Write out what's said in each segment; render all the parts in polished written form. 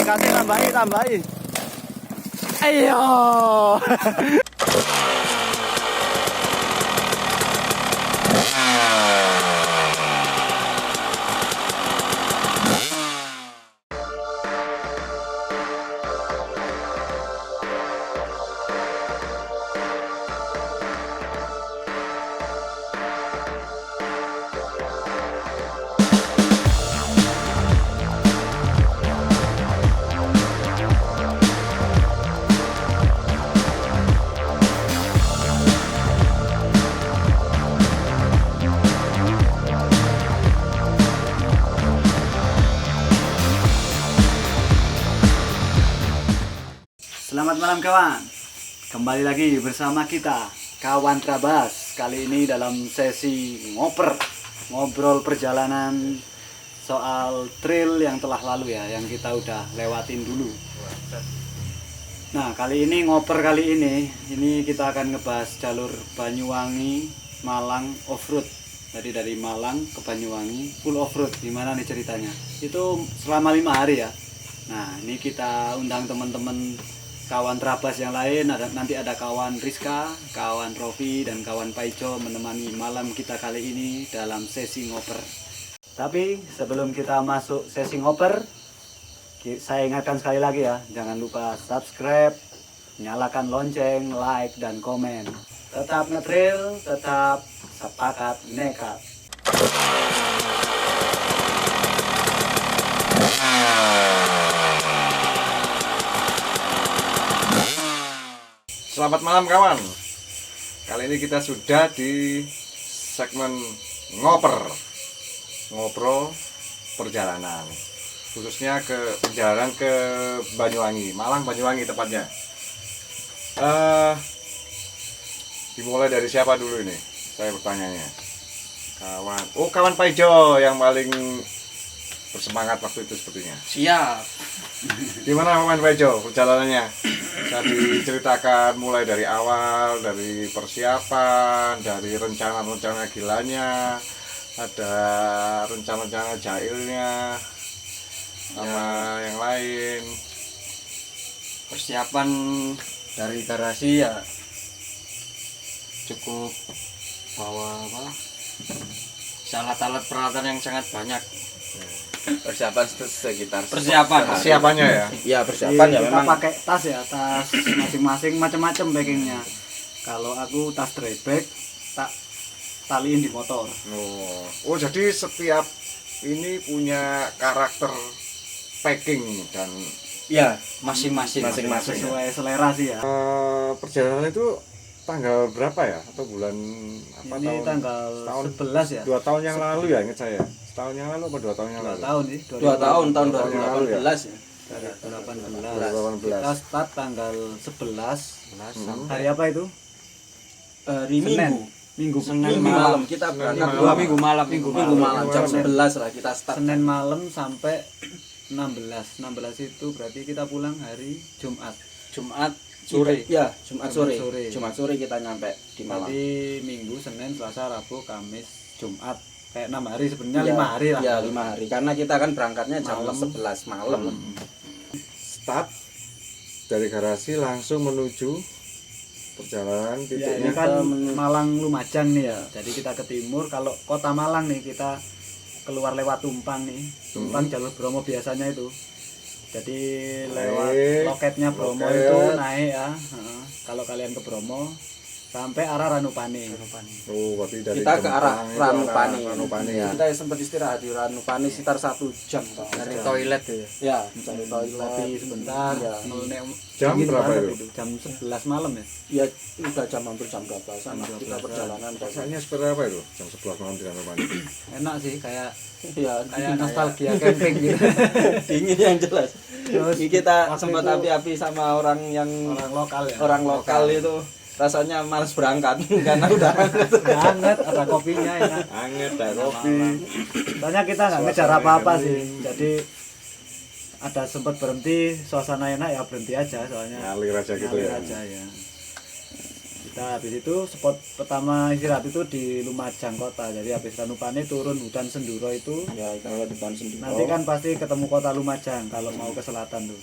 kasih tambahi. Ayo. Selamat malam kawan, kembali lagi bersama kita Kawan Trabas. Kali ini dalam sesi ngobrol perjalanan soal trail yang telah lalu ya, yang kita udah lewatin dulu. Nah kali ini ini kita akan ngebahas jalur Banyuwangi Malang off-road. Jadi dari Malang ke Banyuwangi full off-road. Gimana nih ceritanya? Itu selama 5 hari ya. Nah ini kita undang teman-teman kawan Trabas yang lain, nanti ada kawan Rizka, kawan Rofi, dan kawan Paijo menemani malam kita kali ini dalam sesi ngoper. Tapi sebelum kita masuk sesi ngoper, saya ingatkan sekali lagi ya, jangan lupa subscribe, nyalakan lonceng, like, dan komen. Tetap ngetrail, tetap sepakat nekat. Selamat malam kawan. Kali ini kita sudah di segmen ngobrol perjalanan, khususnya perjalanan ke Banyuwangi, Malang Banyuwangi tepatnya. Dimulai dari siapa dulu ini? Saya bertanyanya. Kawan Paijo yang paling bersemangat waktu itu sepertinya. Siap. Gimana kawan Paijo perjalanannya? Bisa diceritakan mulai dari awal, dari persiapan, dari rencana-rencana gilanya, ada rencana-rencana jahilnya, sama yang lain. Persiapan dari garasi ya cukup bawa alat-alat peralatan yang sangat banyak. Persiapan sekitar Persiapannya ya. Iya, persiapan ya Kita memang pakai tas masing-masing macam-macam packingnya. Kalau aku tas dry bag tak taliin di motor. Oh jadi setiap ini punya karakter packing dan Ya, masing-masing. Sesuai selera sih ya. perjalanan itu tanggal berapa ya, atau bulan apa? Ini tanggal 11 ya. 2 tahun yang lalu ya, ingat saya. Setahun yang lalu apa 2 tahun yang 2 lalu? tahun sih. 2 tahun, tahun 2018 2018 ya. Dari 2018. Kita start tanggal 11. Hari apa itu? Hari Senin. Minggu Senin malam. Kita berangkat malam. Minggu malam jam 11 lah kita start. Senin malam sampai 16 itu berarti kita pulang hari Jumat Sore. Ya, Jumat sore. Sore. Jumat sore kita nyampe di Malang. Berarti Minggu, Senin, Selasa, Rabu, Kamis, Jumat. Kayak 6 hari sebenarnya, Ya, 5 hari lah. Ya, 5 hari karena kita kan berangkatnya jam Malam. 11 malam. Start dari garasi langsung menuju perjalanan Ya, titiknya. ini kan Malang Lumajang nih ya. Jadi kita ke timur, kalau kota Malang nih kita keluar lewat Tumpang nih. Tumpang jalur Bromo biasanya itu. Jadi lewat loketnya Bromo loket. itu naik ya. Kalau kalian ke Bromo sampai arah Ranupani. Oh, berarti dari Kita ke arah Kempang itu Ranupani. Ranupani ya. Kita sempat istirahat di Ranupani sekitar 1 jam dari toilet ya. Ya, mencari toilet Kopi sebentar. Ya. Jam Dingin berapa banget itu? Jam 11 malam ya. Ya, udah jam hampir jam 12-an Jam kita 12-an. perjalanan. Rasanya seperti apa itu? Jam 11 malam di Ranupani. Enak sih, kayak Ya, nostalgia camping gitu. dingin yang jelas. Terus Ini kita waktu sempat itu api-api sama orang yang orang lokal ya. orang lokal itu rasanya males berangkat karena udah Hangat, ada kopinya enak. Anget, ada kopi. Soalnya kita nggak ngejar Suasana apa-apa yang sih. Jadi ada sempat berhenti, suasana enak ya berhenti aja soalnya. Ngalir aja gitu Ngalir ya. aja ya. Kita habis itu spot pertama istirahat itu di Lumajang kota. Jadi habis Ranupane turun hutan Senduro itu. Ya kalau depan sendiri. Nanti kan pasti ketemu kota Lumajang kalau mau ke selatan tuh.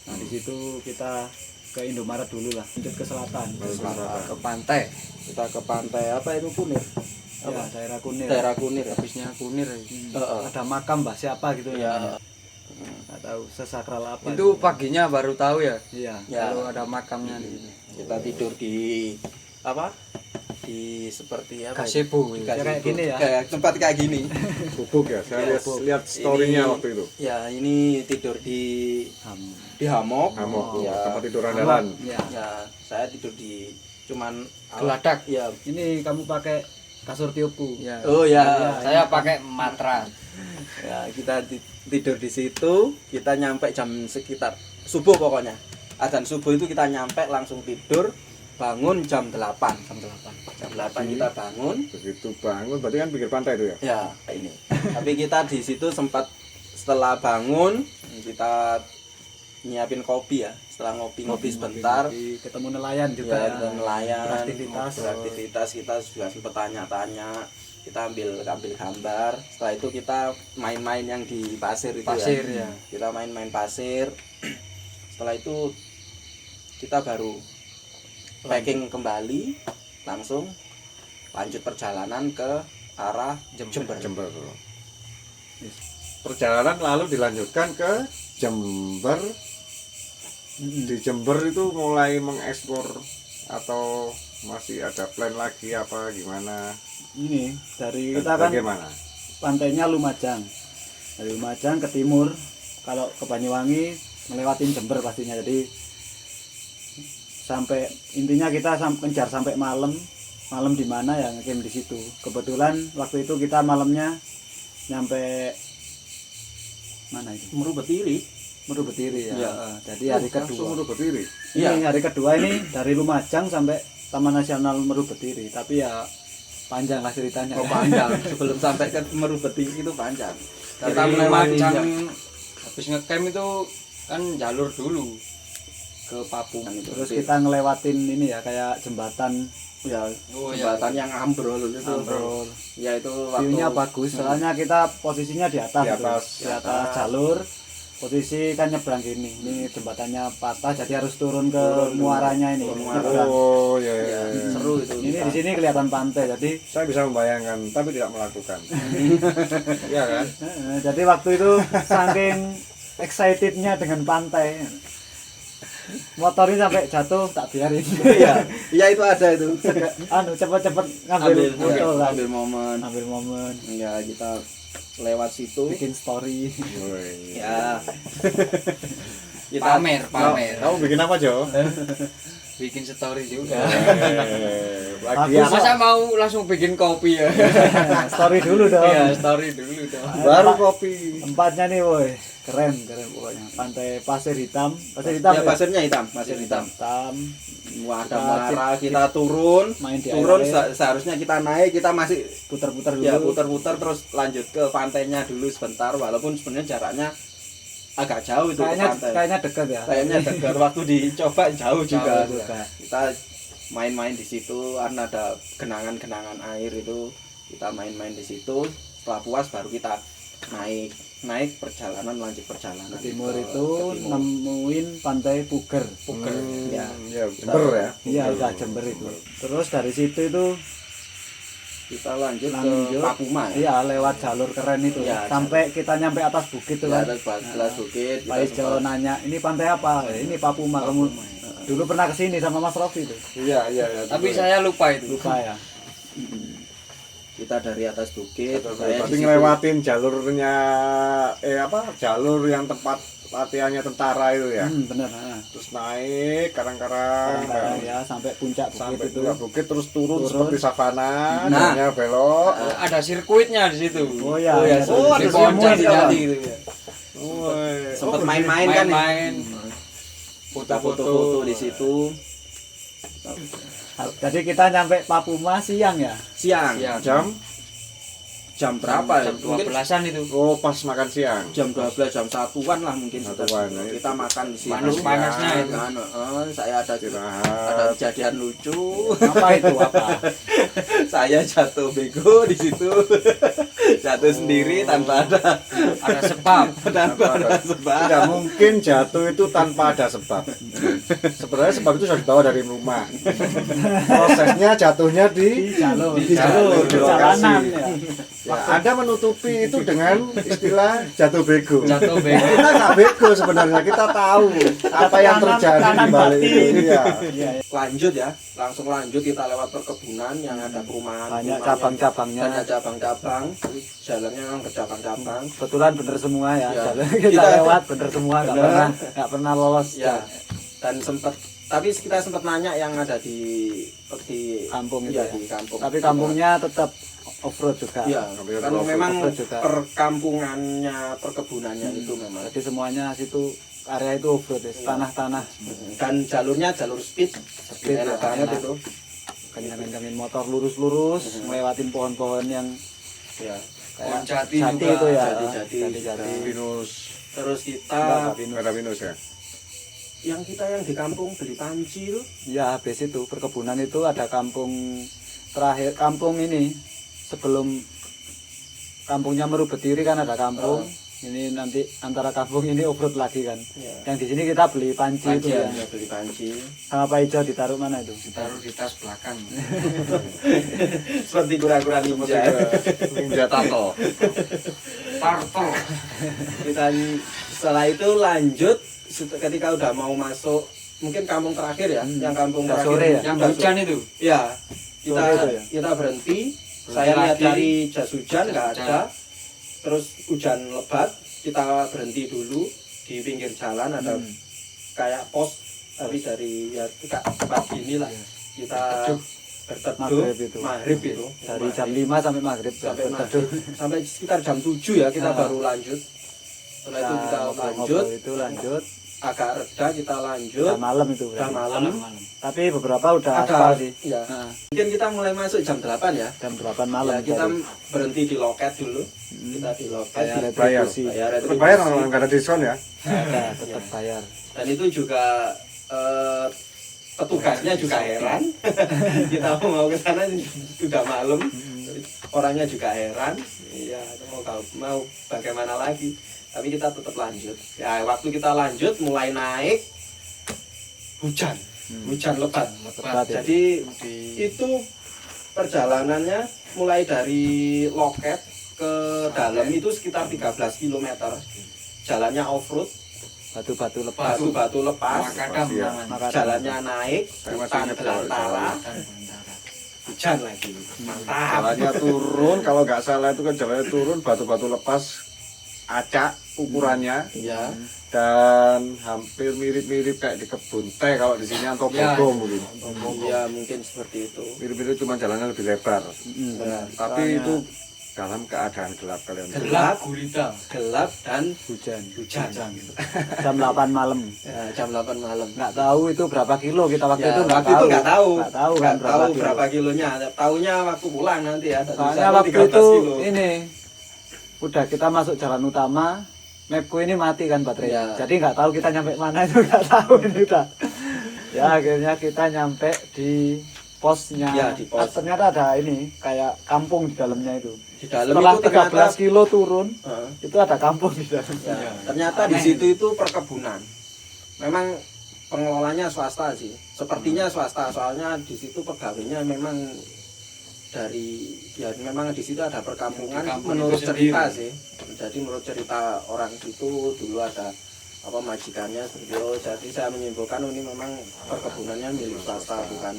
Nah di situ kita ke Indomaret dulu lah, lanjut ke selatan. Ke pantai. Kita ke pantai apa itu Kunir? Apa? Daerah Kunir. Daerah Kunir ya. Habisnya kunir. Ada makam mbah siapa gitu Ya. ya. Nggak tahu sesakral apa. Itu paginya baru tahu ya. Iya. Ya. Kalau ada makamnya di situ. Kita tidur di apa? Di seperti apa? Gazebo. Di Ya, kayak gazebo. gini ya. Kayak tempat kayak gini. Bubuk ya, saya Yes. lihat story-nya Ini- waktu itu. Ya, ini tidur di hammock. Hammock, Ya. tempat tidur andalan. Ya. Ya, saya tidur di cuman Geladak. Ya. Ini kamu pakai kasur tiupku. Ya. Oh ya. Saya pakai matras. Ya, kita tidur di situ, kita nyampe jam sekitar subuh pokoknya. Adzan subuh itu kita nyampe langsung tidur, bangun jam 8. Jam 8 kita bangun. Begitu bangun, berarti kan pinggir pantai itu ya? Ya, ini. Tapi kita di situ sempat setelah bangun kita nyiapin kopi ya. Setelah ngopi sebentar, Ketemu nelayan juga. ya, Ya, kita nelayan, beraktivitas. kita juga sempat tanya-tanya, kita ambil gambar. Setelah itu kita main-main yang di pasir itu Pasir ya. ya. Kita main-main pasir. Setelah itu kita baru packing kembali, langsung lanjut perjalanan ke arah Jember. Jember. Perjalanan lalu dilanjutkan ke Jember. Di Jember itu mulai mengeksplor atau masih ada plan lagi apa gimana? Ini dari Dan kita kan bagaimana? pantainya Lumajang. Dari Lumajang ke timur, kalau ke Banyuwangi melewatin Jember pastinya. Jadi sampai intinya kita kejar sampai malam di mana ya ngecamp di situ. Kebetulan waktu itu kita malamnya nyampe mana itu? Meru Betiri ya. Ya. Jadi hari Langsung kedua. berdiri. Ini hari kedua ini dari Lumajang sampai Taman Nasional Meru Betiri. Tapi ya panjang lah ceritanya. Oh, panjang. Sebelum sampai ke Meru Betiri itu panjang. Dari Kita melewati Lumajang habis ngecamp itu kan jalur dulu ke Papua. Terus kita ngelewatin ini ya kayak jembatan. ya Oh, iya. jembatan yang ambrol itu. Ambrol. Ya itu waktu View-nya bagus, soalnya kita posisinya di atas, Di tuh. atas. Di atas jalur. Posisi kan nyebrang gini. Ini jembatannya patah, jadi harus turun ke muaranya ini. Ke muara. Nyebrang. Oh ya, ya, seru itu. Ini kita. di sini kelihatan pantai, jadi Saya bisa membayangkan, tapi tidak melakukan. Iya kan? jadi waktu itu saking excitednya dengan pantai, motornya sampai jatuh tak biarin. Iya, iya itu ada itu. Cepet-cepet ngambil foto kan, ambil momen. ambil momen, Ya kita lewat situ. bikin story. Woi. Ya. Pamer. Kamu bikin apa, Jo? Bikin story juga. Lagi Bagus. apa? Masa mau langsung bikin kopi ya? Story dulu dong. Iya, story dulu dong. Baru kopi. Tempatnya nih, woi, keren pokoknya. Pantai pasir hitam, Ya, pasirnya hitam, pasir hitam. hitam. Ada Kita muara, kita turun, main di turun air. seharusnya kita naik, kita masih Putar-putar dulu. ya putar-putar terus lanjut ke pantainya dulu sebentar, walaupun sebenarnya jaraknya agak jauh itu ke pantai. Kayaknya dekat ya. Kayaknya dekat, waktu dicoba jauh juga. Jauh juga. Kita main-main di situ karena ada genangan-genangan air itu, kita main-main di situ. Setelah puas baru kita naik lanjut perjalanan Ke timur ke itu timur. nemuin pantai Puger. Ya. Ya, Jember ya. Iya, udah Jember itu. Terus dari situ itu Kita lanjut lanjut ke Papuma ya. Iya, lewat jalur keren itu. Iya, Sampai kita nyampe atas bukit tuh Ya, kan. atas bukit Pak Ijo nanya, "Ini pantai apa?" Ini Papuma. Kamu dulu pernah kesini sama Mas Rofi tuh. Iya. Tapi saya lupa itu. Lupa ya. kita dari atas bukit. Berarti ngelewatin jalurnya jalur yang tempat latihannya tentara itu ya. Bener. Nah. Terus naik karang-karang Kadang-kadang ya sampai puncak bukit sampai itu. puncak bukit terus turun Turun. seperti savana, Nah. jalannya belok. Ada sirkuitnya di situ. Oh ya. ya, ada oh, ada Di semua Ponca itu. jadi gitu ya. Woi. Sempat main-main kan. Main-main. Kita foto-foto di situ. Jadi kita nyampe Papuma siang ya. Siang. Siang. Jam jam berapa ya? Jam Mungkin 12-an itu. Oh, pas makan siang. jam 12 jam 1-an lah mungkin Satuan, ya. kita makan di situ. Panas-panasnya itu. Kan, saya ada Istirahat. kejadian lucu. Apa itu apa? Saya jatuh bego di situ. Jatuh sendiri tanpa ada sebab. tanpa ada sebab. Tidak mungkin jatuh itu tanpa ada sebab. Sebenarnya sebab itu sudah dibawa dari rumah. Prosesnya jatuhnya di jalur di lokasi. jalanan ya. Ya, Anda menutupi itu dengan istilah jatuh bego. Jatuh bego. Kita nggak bego sebenarnya, kita tahu apa yang terjadi di balik itu. Iya. Iya, iya. Lanjut ya, langsung lanjut kita lewat perkebunan yang ada perumahan. Banyak perumahan cabang-cabangnya. Banyak cabang-cabang. Jalannya memang bercabang-cabang. Kebetulan bener semua ya. Ya. Jalan kita lewat bener semua, nggak pernah lolos. Ya. Dan sempat tapi kita sempat nanya yang ada di Kampung itu ya, ya. di kampung. Tapi kampungnya tetap off-road juga. Iya, Hampir kan off-road memang juga. perkampungannya, perkebunannya itu memang. Jadi semuanya situ area itu off-road ya, tanah-tanah. Dan jalurnya jalur speed, enak ya, banget enak. itu. Kencang-kencangin motor lurus-lurus, ngelewatin pohon-pohon yang Ya, Pohon kayak jati jati juga. itu ya. Jati-jati. Pinus, terus kita Enggak, pinus. merah pinus ya. yang di kampung beli panci itu. Ya habis itu perkebunan itu ada kampung terakhir, kampung ini sebelum kampungnya Merubetiri kan ada kampung. Ini nanti antara kampung ini off-road lagi kan. Ya. Yang di sini kita beli panci, itu ya. Ya, beli panci. Sama Pak Ijo ditaruh mana itu? Ditaruh di tas belakang. Seperti kura-kura ninja. Ninja tato. Tartel. Kita setelah itu lanjut ketika udah mau masuk mungkin kampung terakhir ya, yang kampung Udah terakhir sore ya? Yang Udah hujan itu. Ya, kita Sore itu ya? kita berhenti. Berhenti Saya lihat lagi. cari jas hujan nggak Jas ada. Terus hujan lebat, kita berhenti dulu di pinggir jalan ada kayak pos tapi dari ya tempat gini lah kita berteduh Maghrib itu. itu Dari jam 5 sampai maghrib sampai berteduh. maghrib. Sampai sekitar jam 7 ya kita Nah. baru lanjut. Setelah itu kita ngobrol-ngobrol lanjut itu lanjut. agak reda kita lanjut Udah malam itu. udah berarti. malam Tapi beberapa udah ada aspal sih. ya. Nah, Mungkin kita mulai masuk jam 8 ya. jam 8 malam. Ya, kita jadi. berhenti di loket dulu. Kita di loket Bayar di- Bayar. retribusi. bayar Tetap retribusi. bayar nggak ada diskon ya? Ada, tetap bayar. Dan itu juga petugasnya juga heran. Kita mau ke sana sudah malam. Orangnya juga heran. Iya, mau bagaimana lagi? Tapi kita tetap lanjut. Ya, waktu kita lanjut mulai naik hujan. Hujan lebat. Lebat ya. Jadi itu perjalanannya mulai dari loket ke dalam itu sekitar 13 km. Jalannya off-road, Batu-batu lepas. batu-batu lepas, Makadam Iya. namanya. Makadam. jalannya naik, Saya masih hutan ingat belantara, hujan lagi. Mantap. Jalannya turun, kalau nggak salah itu kan jalannya turun, batu-batu lepas, acak ukurannya, Ya, dan hampir mirip-mirip kayak di kebun teh kalau di sini atau Ya. Bogor mungkin. ya mungkin seperti itu. Mirip-mirip cuma jalannya lebih lebar. Benar. Tapi itu dalam keadaan gelap kalian. Gelap, Gurita. gelap dan Hujan. hujan. Jam 8 malam. Ya, jam 8 malam. Nggak tahu itu berapa kilo kita waktu Ya, itu waktu itu nggak tahu. Nggak tahu kan Nggak tahu kilo. berapa kilonya. Taunya waktu pulang nanti ya. Soalnya waktu itu ini udah kita masuk jalan utama, mapku ini mati kan baterai. Ya. Jadi nggak tahu kita nyampe mana itu nggak tahu ini udah. Ya akhirnya kita nyampe di posnya. Ya, di pos. Ternyata ada ini kayak kampung di dalamnya itu. di dalam Setelah itu ternyata 13 kilo turun, Heeh. itu ada kampung di dalam. Ya, ternyata di situ itu perkebunan. Memang pengelolanya swasta sih. Sepertinya swasta, soalnya di situ pegawainya memang dari ya memang di situ ada perkampungan Di kampung menurut itu cerita sendiri. sih. Jadi menurut cerita orang situ dulu ada apa majikannya seperti itu. Jadi saya menyimpulkan ini memang perkebunannya milik swasta bukan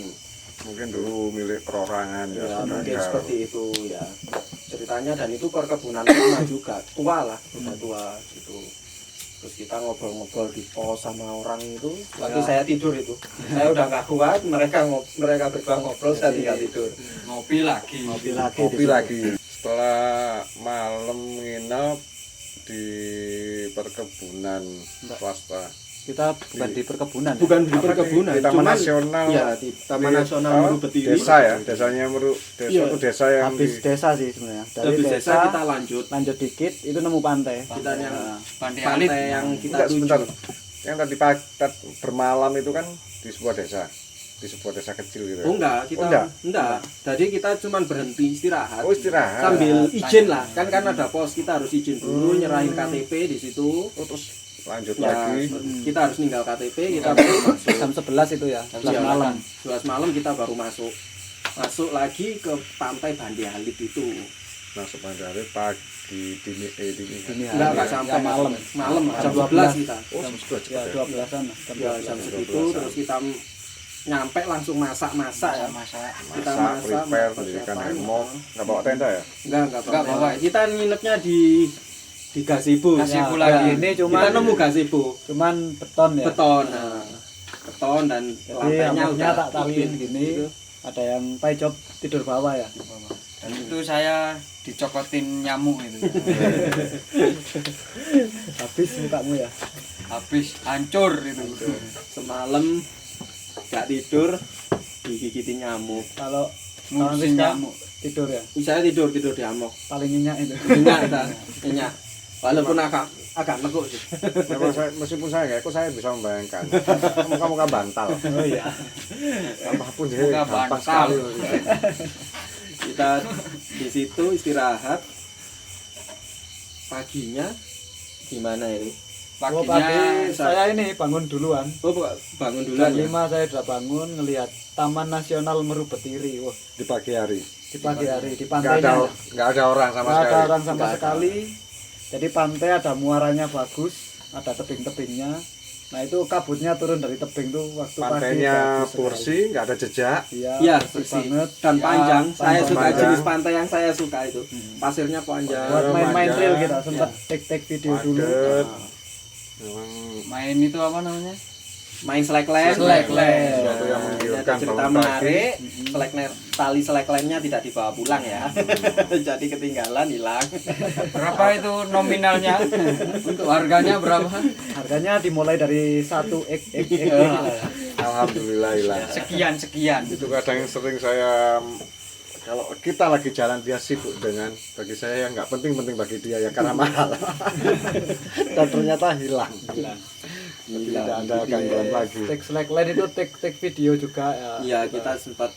Mungkin dulu milik perorangan ya, ya mungkin saudagar. seperti itu ya ceritanya. Dan itu perkebunan lama juga tua lah, udah tua gitu. Terus kita ngobrol-ngobrol di pos sama orang itu. Waktu saya tidur itu, saya udah nggak kuat. Mereka berdua ngobrol, saya tinggal tidur. Ngopi lagi. Mobil lagi. Kopi lagi. Setelah malam nginep di perkebunan swasta, Kita bukan di perkebunan. Ya? Bukan di Apa perkebunan, di Taman cuman Nasional. ya di Taman Di- Nasional apa? Meru Betiri. Desa ya, desanya desa Iya. itu desa yang Habis desa sih sebenarnya. Dari Habis desa, desa kita lanjut dikit itu nemu pantai. kita yang Pantai pantai Alit. yang kita Enggak, tuju. sebentar. Yang tadi pagi bermalam itu kan di sebuah desa. Di sebuah desa kecil gitu. Oh enggak, kita Oh, enggak. Jadi kita cuman berhenti istirahat. Oh, istirahat. Sambil izin lah. Kan ada pos, kita harus izin dulu nyerahin KTP di situ. Oh, terus lanjut Ya, lagi. kita harus ninggal KTP, kita baru masuk. Jam 11 itu ya, 11 Iya, malam. 11 malam kita baru masuk. Masuk lagi ke pantai Bandi Alit itu. Masuk dari pagi dini Dini hari. Enggak sampai Ya, malam. Malam jam Jam 12 kita. Oh, sudah Ya, cepat ya. 12-an lah. Ya, jam segitu terus kita nyampe langsung masak-masak ya. Kita Masak, prepare, persiapan. mendirikan hemok. Enggak bawa tenda ya? Enggak Enggak bawa. Kita nginepnya di gazebo. Gazebo Ya, lagi. ini kita nemu gazebo. Cuman beton ya. Beton. Nah, beton dan Jadi lantainya hemoknya udah tak taliin tipis gini. gitu. Ada yang job tidur bawah ya. Dan itu saya dicokotin nyamuk itu. Habis mukamu ya. Habis hancur itu. Semalam gak tidur digigitin nyamuk. Kalau Ngurusin Rizka nyamuk. tidur ya. Saya tidur di amok. Paling nyenyak itu. Nyenyak kita, nyenyak. Walaupun agak leguk sih. Memang saya, meskipun saya enggak, kok saya bisa membayangkan. Muka-muka bantal. Oh iya. Apapun dia Muka gampang bantal. sekali. Kita di situ istirahat. Paginya gimana ini? Oh, Paginya pagi saya ini bangun duluan. Oh, bangun dulu Jam ya. 5 saya sudah bangun ngelihat Taman Nasional Meru Betiri. Wah, Di pagi hari. di pagi hari di Enggak pantainya. ada orang sama Nggak ada sekali. orang sama Nggak ada. sekali. Jadi pantai ada muaranya bagus, ada tebing-tebingnya. Nah itu kabutnya turun dari tebing tuh waktu Pantainya pagi. bagus sekali. bersih, enggak ada jejak. Iya, Iya, bersih bersih banget. dan panjang. Saya suka panjang. jenis pantai yang saya suka itu. Pasirnya panjang. Buat main-main Panjang. trail kita sempat take video dulu. Padet. Nah, Memang main itu apa namanya? main slackline. Slackline. Sesuatu yang Nah, ini menggiurkan ada cerita bangun pagi. menarik. Slackline, tali slackline-nya tidak dibawa pulang ya. Jadi ketinggalan, hilang. Berapa itu nominalnya? Untuk harganya berapa? Harganya dimulai dari 1 x. Alhamdulillah hilang. Sekian. Itu kadang yang sering saya kalau kita lagi jalan dia sibuk dengan bagi saya yang nggak penting bagi dia ya karena mahal dan ternyata hilang. Tidak ada gangguan lagi. Take slackline itu take video juga ya. Iya, kita sempat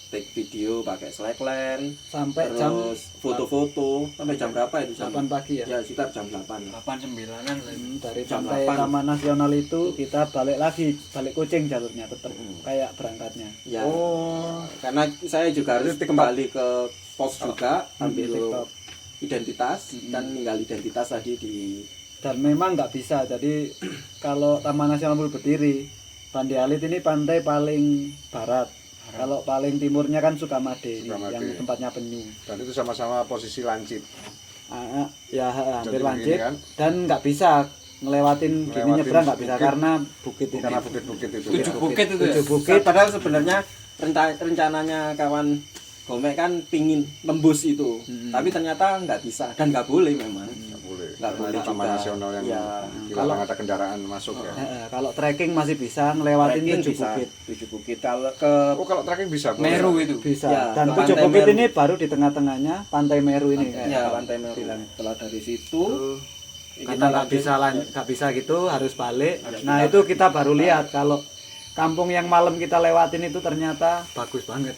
take video pakai slackline. Sampai jam Terus foto-foto sampai jam berapa itu? 8 pagi ya. Ya, sekitar jam 8. 8-9an lah. Dari Jam pantai 8. Taman Nasional itu kita balik lagi, balik Kucing jalurnya tetap kayak berangkatnya. Ya. Oh, Karena saya juga harus kembali ke pos juga ambil TikTok. identitas dan ninggal identitas tadi di Dan memang nggak bisa. Jadi kalau Taman Nasional Meru Betiri, Bandi Alit ini pantai paling barat. Kalau paling timurnya kan Sukamade ini, Sukamade. yang tempatnya penyu. dan itu sama-sama posisi lancip. Ya hampir Jadi lancip begini kan? dan nggak bisa ngelewatin gini Ngelewatin nyebrang nggak bisa bukit. karena bukit ini. Karena bukit-bukit itu. 7 bukit itu ya? 7 bukit. padahal sebenarnya rencananya kawan Gomek kan pingin nembus itu, tapi ternyata nggak bisa dan nggak boleh memang. Nggak boleh. Nggak boleh Karena Taman juga. Nasional yang Iya. dilarang ada kendaraan masuk ya. Kalau trekking masih bisa ngelewatin Trekking 7 bisa bukit. 7 bukit. Kalau ke Oh, kalau trekking bisa. boleh. Meru itu. Bisa. Ya, Dan ke 7 Pantai bukit Meru. ini baru di tengah-tengahnya Pantai Meru ini. ya Pantai Meru. Setelah dari situ Karena nggak bisa gitu harus balik. Nah itu kita baru lihat kalau kampung yang malam kita lewatin itu ternyata bagus banget.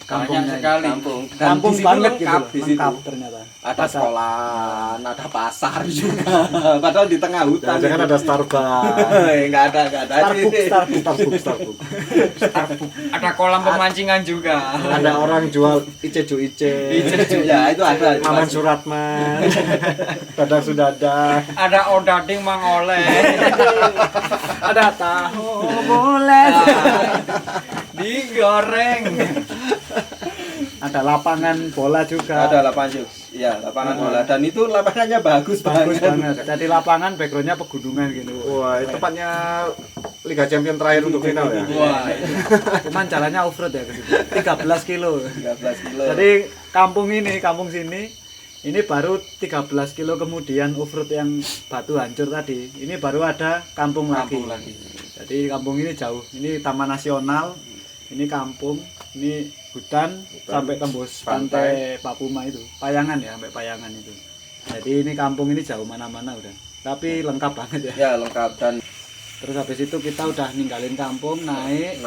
Kampungnya Banyak ini. sekali. Kampung di situ banget gitu lengkap loh, di situ. lengkap ternyata. Ada sekolah, ada pasar juga. Padahal di tengah hutan. Jangan ada Starbucks. Enggak ada. Starbucks. Ada kolam pemancingan juga. Ada orang jual ice. Ya, itu ada. Maman Suratman. Dadang Sudada. Ada odading Mang Oleh. Ada tahu boleh. Digoreng. Ada lapangan bola juga. Ada lapangan ya, lapangan bola dan itu lapangannya bagus Bagus banget. banget. Jadi lapangan backgroundnya pegunungan gitu. Wah, itu tepatnya Liga Champion terakhir untuk final ya. Wah, Cuman jalannya off road ya ke situ. 13 kilo. 13 kilo. Jadi kampung sini Ini baru 13 kilo kemudian offroad yang batu hancur tadi. Ini baru ada kampung lagi. Jadi kampung ini jauh. Ini taman nasional. Ini kampung. Ini hutan sampai tembus pantai Papuma itu. Payangan ya, sampai Payangan itu. Jadi ini kampung ini jauh mana-mana udah. Tapi lengkap banget ya. Ya lengkap. Dan Terus habis itu kita udah ninggalin kampung, naik,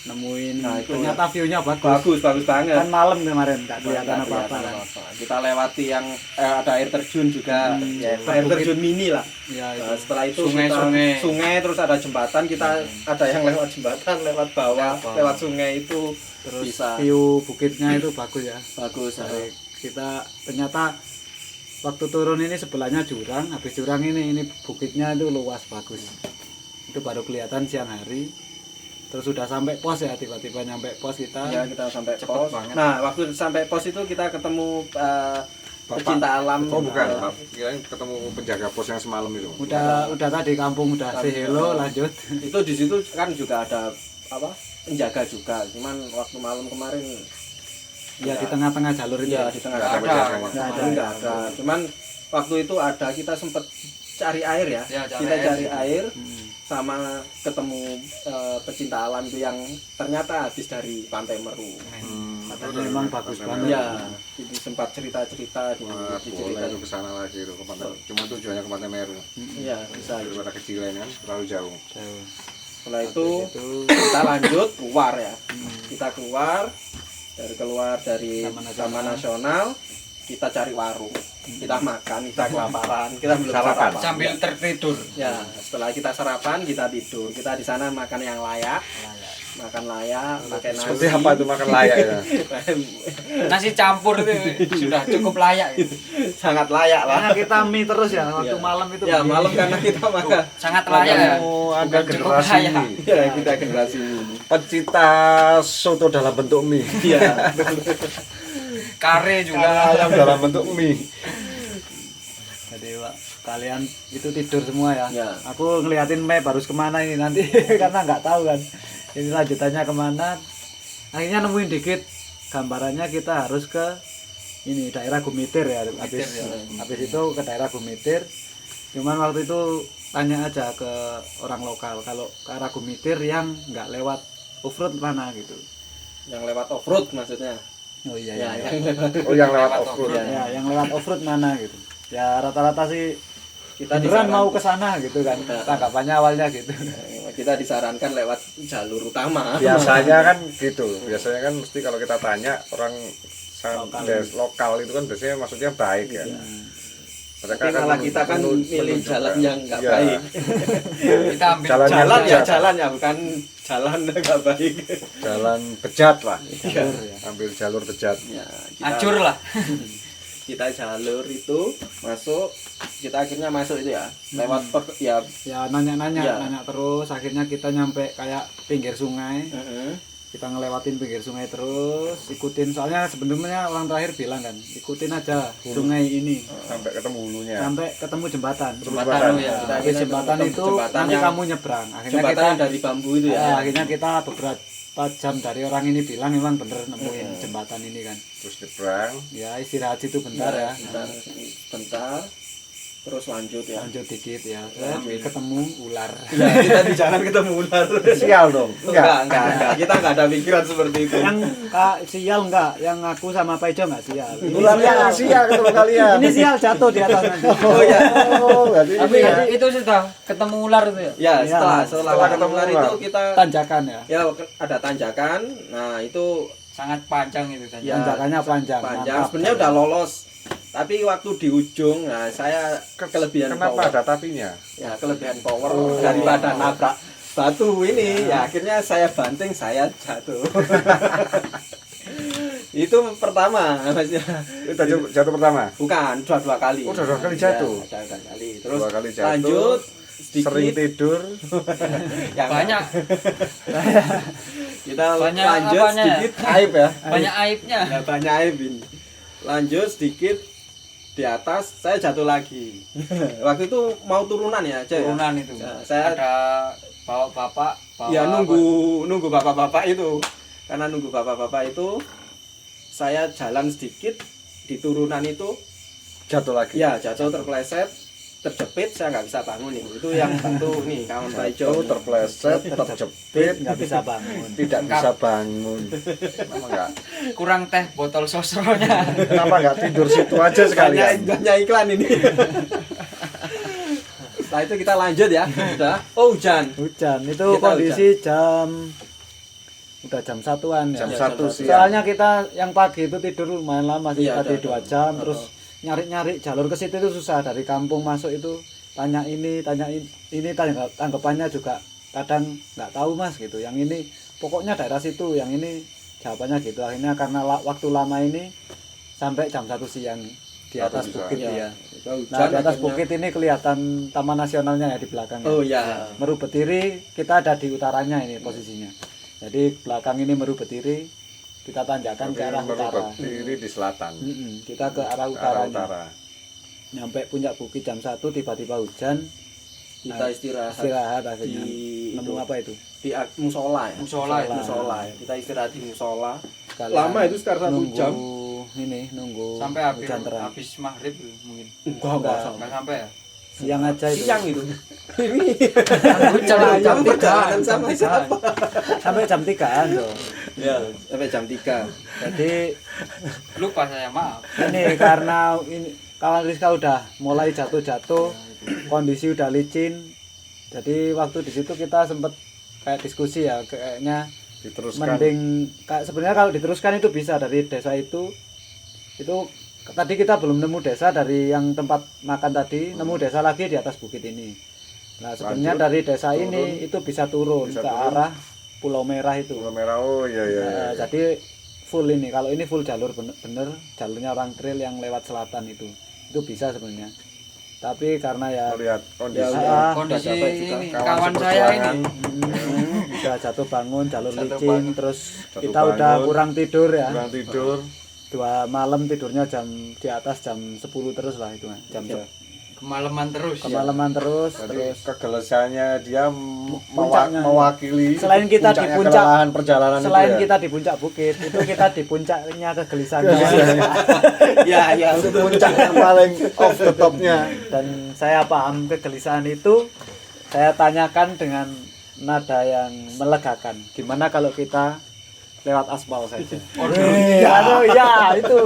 nemuin. Nah, itu ternyata view-nya bagus. bagus banget. Kan malam kemarin nggak kelihatan Nggak apa-apa kelihatan kan. apa-apa. Kita lewati yang ada air terjun juga, Ya, air bukit. terjun mini lah. Ya, Nah, itu. setelah itu Sungai-sungai. sungai terus ada jembatan, kita ada yang lewat jembatan, lewat bawah, lewat sungai itu Terus bisa view bukitnya itu bagus ya. bagus. Dari kita ternyata waktu turun ini sebelahnya jurang, habis jurang ini bukitnya itu luas bagus. Itu baru kelihatan siang hari. Terus sudah sampai pos ya, tiba-tiba nyampe pos kita. Ya kita sampai Cepet pos. banget. Nah waktu sampai pos itu kita ketemu pecinta alam. Oh bukan, Pak. Kirain ketemu penjaga pos yang semalam itu. Udah tadi kampung udah say hello, lanjut. Itu di situ kan juga ada apa penjaga juga. Cuman waktu malam kemarin Ya di tengah-tengah jalur itu. ya di tengah Nggak ada ada, penjaganya. nggak ada. Cuman waktu itu ada kita sempet cari air ya. Ya, cari Kita air. cari air Hmm. sama ketemu pecinta alam itu yang ternyata habis dari Pantai Meru. Katanya memang bagus banget. Ya, jadi sempat cerita-cerita di Wah, boleh cerita. itu ke sana lagi itu ke pantai. Cuma tujuannya ke Pantai Meru. Iya, bisa. Daripada ke Cilen kan terlalu jauh. Jauh. Setelah itu Itu kita lanjut keluar ya. Kita keluar dari Taman Taman Nasional, kita cari warung. Kita makan, kita kelaparan, kita belum Sarapan. sarapan. Sambil tertidur. Ya, setelah kita sarapan, kita tidur. Kita di sana makan yang layak. Makan layak, pakai nasi. Seperti apa itu makan layak ya? Nasi campur itu sudah cukup layak itu. Sangat layak lah. karena kita mie terus ya waktu Ya. malam itu. Ya, mie. malam karena kita makan. Sangat layak ya. Oh, ada Cukup generasi layak. mie. Ya, kita generasi ini. Pecinta soto dalam bentuk mie. Iya. Kare juga. Ayam dalam bentuk mie. Jadi Pak, kalian itu tidur semua ya. Ya. Aku ngeliatin map harus kemana ini nanti karena nggak tahu kan. Ini lanjutannya kemana. Akhirnya nemuin dikit gambarannya kita harus ke ini daerah Gumitir ya. Habis itu ke daerah Gumitir. Cuman waktu itu tanya aja ke orang lokal kalau ke arah Gumitir yang nggak lewat offroad mana gitu. Yang lewat off-road maksudnya. Oh iya Ya, ya. yang lewat Oh yang lewat off-road. Ya. Ya, yang lewat offroad mana gitu. Ya rata-rata sih kita beneran disaran- mau ke sana gitu kan. Tanggapannya awalnya gitu. kita disarankan lewat jalur utama. Biasanya kan gitu. Biasanya kan mesti kalau kita tanya orang lokal itu kan biasanya maksudnya baik ya. Mereka Tapi malah kan kita kan milih menunjukkan. jalan yang nggak Iya. baik. Kita ambil Jalannya Jalan ya bejat. jalan ya, bukan jalan nggak baik. Jalan bejat lah. Jalur ya. Ambil jalur bejat. Ya, hancur lah. kita jalur itu masuk, kita akhirnya masuk itu ya lewat ya. Ya nanya-nanya, Ya. nanya terus akhirnya kita nyampe kayak pinggir sungai. Heeh. Kita ngelewatin pinggir sungai terus, ikutin soalnya sebenarnya orang terakhir bilang kan, ikutin aja sungai ini Sampai ketemu hulunya. sampai ketemu jembatan. Jembatan oh ya. Kita Habis akhirnya jembatan ketemu itu jembatan nanti yang- kamu nyebrang. Akhirnya Jembatan kita yang dari bambu itu ya. akhirnya kita beberapa jam dari orang ini bilang memang bener nemuin jembatan ini kan. Terus nyebrang. Ya istirahat situ bentar ya. Bentar, terus lanjut ya. Lanjut dikit ya. Ketemu ular. Ya, kita di jalan ketemu ular. Sial dong. Enggak. Kita enggak ada pikiran seperti itu. Yang sial enggak? Yang aku sama Pak Ijo enggak sial. Ini Ularnya sial ketemu kalian. Ini sial jatuh di atas nanti. Oh ya. Oh, berarti Tapi ini ya. itu sudah ketemu ular itu ya. Ya, setelah setelah ketemu ketemu ular ular. itu kita Tanjakan ya. ya ada tanjakan. Nah, itu Sangat panjang itu kan. Ya, Tanjakannya panjang. panjang. mantap. Sebenarnya udah lolos. Tapi waktu di ujung, nah saya kelebihan Kenapa power. ada tapinya? Ya, kelebihan power daripada nabrak batu ini. Ya, akhirnya saya banting, saya jatuh. Itu pertama, maksudnya. Itu jatuh pertama. Bukan, dua kali. Oh, dua kali jatuh. Ya, dua kali. Terus Dua kali jatuh. lanjut sedikit. Sering tidur. Ya, Banyak kita banyak lanjut apanya ya? sedikit aib ya. banyak aibnya. Ya, banyak aib ini. Lanjut sedikit di atas, saya jatuh lagi. Waktu itu mau turunan ya, Cek, ya? Turunan itu. Ya, saya Ada bawa bapak, bawa ya nunggu bapak-bapak itu. Karena nunggu bapak-bapak itu, saya jalan sedikit di turunan itu jatuh lagi. Ya jatuh terpleset, terjepit, saya nggak bisa bangun itu yang bantu nih kawan Pak Ijo. Jatuh, terpleset, terjepit, nggak bisa bangun. tidak bisa bangun. Kenapa enggak? Kurang teh botol sosronya. Kenapa enggak tidur situ aja sekalian? Banyak iklan ini. Setelah itu kita lanjut ya. Udah. Oh hujan. Hujan itu Kita kondisi udah jam 1-an ya. Jam Iya, 1 jam siang. Soalnya kita yang pagi itu tidur lumayan lama sih, Iya, tadi ada. 2 jam, terus nyari-nyari jalur ke situ itu susah, dari kampung masuk itu tanya ini, tanggapannya juga kadang nggak tahu mas gitu. Yang ini pokoknya daerah situ, yang ini jawabannya gitu. Akhirnya karena waktu lama ini sampai jam 1 siang di atas Bisa. bukit Iya. ya. Kita Nah di atas akhirnya- bukit ini kelihatan taman nasionalnya ya di belakang. Oh ya. Meru Betiri kita ada di utaranya ini posisinya. Jadi belakang ini Meru Betiri, kita tanjakan ke arah utara. Berdiri di selatan. Kita ke arah Ke arah utaranya. utara. Nyampe puncak bukit jam 1 tiba-tiba hujan. Kita istirahat Istirahat akhirnya. di Nemu itu. apa itu? Di musola ya. Musola itu. Musola ya. Kita istirahat di musola. Sekalian Lama itu sekitar 1 nunggu jam. nunggu Sampai hujan terang. habis maghrib mungkin. Enggak. Enggak sampai ya. Siang aja itu. Siang itu. Ini Hujan kamu perjalanan sama siapa? Sampai jam 3-an tuh. Ya, sampai jam 3. Jadi Lupa saya, maaf. ini karena ini kawan Rizka udah mulai jatuh-jatuh, kondisi udah licin. Jadi waktu di situ kita sempet kayak diskusi ya, kayaknya Diteruskan. mending sebenarnya kalau diteruskan itu bisa dari desa itu tadi kita belum nemu desa dari yang tempat makan tadi, nemu desa lagi di atas bukit ini. Nah sebenarnya Lanjut, dari desa turun. ini itu bisa turun Bisa ke turun. arah Pulau Merah itu. Pulau Merah. Oh iya iya. Nah, jadi full ini, kalau ini full jalur bener jalurnya orang trail yang lewat selatan itu bisa sebenarnya. Tapi karena ya Melihat kondisi Ah, Kondisi udah capek juga. ini Kawan kawan saya seperjuangan. ini udah jatuh bangun jalur Jatuh licin, bangun. terus Jatuh kita udah bangun. kurang tidur ya. kurang tidur. 2 malam tidurnya di atas jam 10 terus lah itu jam kemalaman terus ya. kemalaman terus. Jadi kegelisahannya dia Puncaknya. mewakili Selain kita di puncaknya puncak- kelelahan perjalanan Selain itu ya. kita di puncak bukit, itu kita di puncaknya kegelisahan. Ya, ya. Itu puncak yang paling off the topnya. Dan saya paham kegelisahan itu, saya tanyakan dengan nada yang melegakan. Gimana kalau kita lewat aspal saja? Ya itu.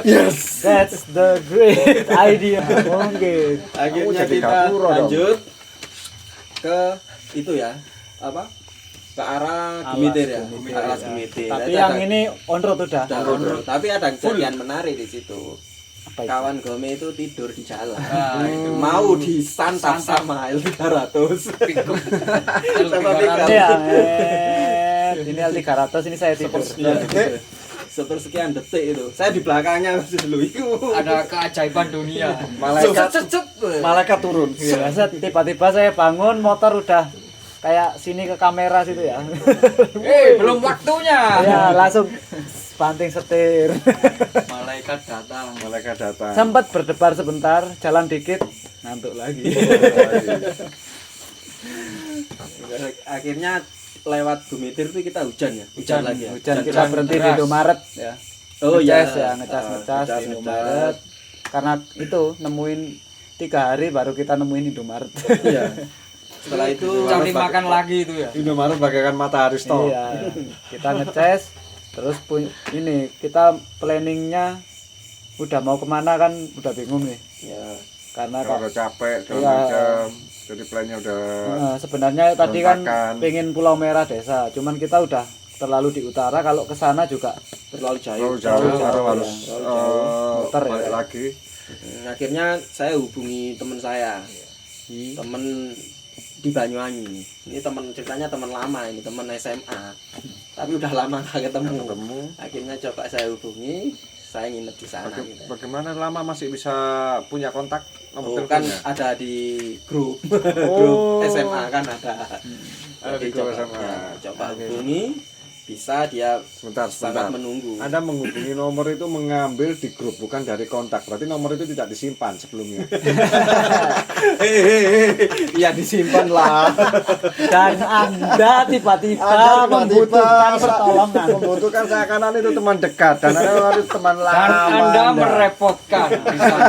Yes, that's the great idea. Mungkin. Akhirnya jadi kita gapura dong. lanjut ke itu ya. Apa? Ke arah Alas Gumitir ya. Gumitir, Alas ya. Gumitir. Tapi Itu yang ada- ini on road udah. ada on road. Tapi ada kejadian menarik di situ. Apa itu? Kawan Gome itu tidur di jalan. Nah, itu. Mau disantap Santap. sama L300. Pikuk. Sama L300. Ya, ini L300 ini saya tidur. Sepersekian detik itu. Saya di belakangnya masih dulu. Ada keajaiban dunia. Malaikat malaikat turun. Ya, tiba-tiba saya bangun, motor udah kayak sini ke kamera situ ya. Belum waktunya. Ya, langsung banting setir. Malaikat datang. Malaikat datang. Sempat berdebar sebentar, jalan dikit, ngantuk lagi. Akhirnya lewat Gumitir itu kita hujan ya. Hujan lagi ya. Hujan kita berhenti di deras. Indomaret ya. Oh Ngecas iya. ya, ngecas Ngecas, di Indomaret. Karena itu nemuin 3 hari baru kita nemuin Indomaret. Iya. Setelah itu Cari makan lagi itu ya. Indomaret bagaikan matahari stop. Iya, kita ngecas, terus ini kita planningnya udah mau kemana kan udah bingung nih, ya. karena Kalau udah capek, Iya. udah jam, jadi plannya udah sebenarnya tadi kan berontakan. pengen Pulau Merah desa, cuman kita udah terlalu di utara, kalau ke sana juga Terlalu jauh. jauh jauh, harus Muter ya. balik lagi. Akhirnya saya hubungi teman saya. Temen di Banyuwangi. Ini teman ceritanya teman lama ini, teman SMA. Tapi udah lama nggak ketemu. Akhirnya coba saya hubungi, saya nginep di sana. gitu. Bagaimana lama masih bisa punya kontak nomor Oh, kan teleponnya? ada di grup Oh. grup SMA kan ada. Ada di Jadi grup coba, SMA. ya, coba hubungi, bisa dia Sebentar, sangat sebentar. menunggu. Anda menghubungi nomor itu mengambil di grup, bukan dari kontak. Berarti nomor itu tidak disimpan sebelumnya. Ya disimpan lah. Dan Anda tiba-tiba Anda membutuhkan pertolongan. membutuhkan seakan itu teman dekat dan Anda harus teman Dan lama. Anda merepotkan di sana.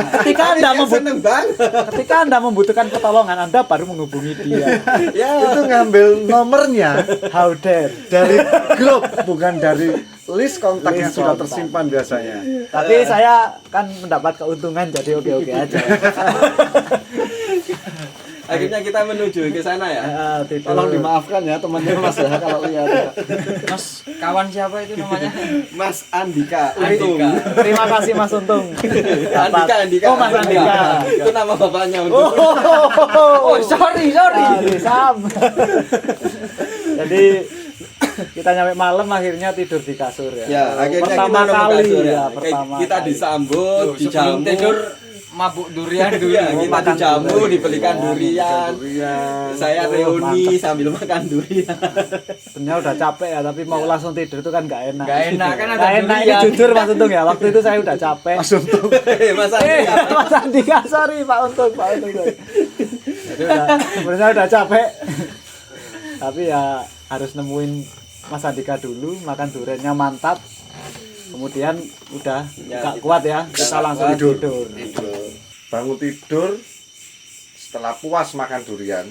Ketika Anda membutuhkan pertolongan, Anda baru menghubungi dia. Itu ngambil nomornya How dare. dari grup, bukan dari list kontak yang List sudah kontak. tersimpan biasanya. Tapi saya kan mendapat keuntungan jadi oke-oke aja. Akhirnya kita menuju ke sana ya. Tidur. Tolong dimaafkan ya teman-teman Mas ya kalau lihat. Ya. Mas, kawan siapa itu namanya? Mas Andika. Andika. Terima kasih Mas Untung. Andika. Oh, Mas Andika. Itu nama bapaknya untuk. Oh, sorry. Sam. Jadi kita nyampe malam akhirnya tidur di kasur ya. Ya, akhirnya pertama kita nemu kali kasur ya, pertama kita kali. disambut, Tuh, sebelum dijamu. tidur mabuk durian dulu. Ya, kita makan dijamu, durian. dibelikan durian. Durian. Saya Oh, reuni mantep. sambil makan durian. Sebenarnya udah capek ya, tapi mau langsung tidur itu kan gak enak. Gak enak kan ada Gak enak ini durian. jujur Mas Untung ya. Waktu itu saya udah capek. Mas Untung. Mas Andika. Mas Andika, sorry Pak Untung. Sorry. Jadi sebenarnya udah capek. Tapi ya harus nemuin Mas Andika dulu, makan duriannya mantap. Kemudian udah Ya, gak kuat ya, kita langsung kuat. tidur. Bangun tidur setelah puas makan durian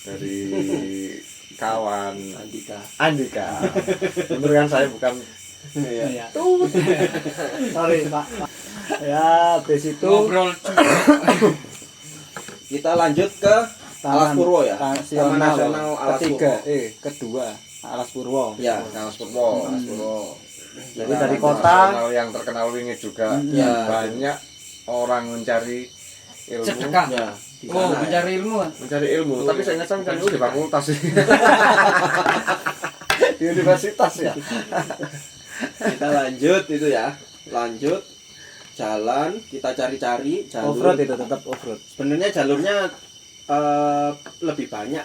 dari kawan Andika. Bener kan saya bukan Iya. Iya. Sorry Pak. Ya, habis itu Ngobrol Kita lanjut ke Alas Purwo ya. Taman Nasional Alas ketiga, Purwo. kedua Alas Purwo. Ya, Alas Purwo. Alas Purwo. Jadi Kita dari lanjut. kota Nasional yang terkenal wingi juga Ya. banyak orang mencari ilmu. sedekah. Ya, di Oh, sana ya. mencari ilmu. Mencari ilmu, Oh, tapi saya ingat saya mencari ilmu di sedekah. fakultas sih. Di universitas ya. Kita lanjut itu ya. Lanjut jalan, kita cari-cari jalur. off-road itu tetap off-road. Sebenarnya jalurnya lebih banyak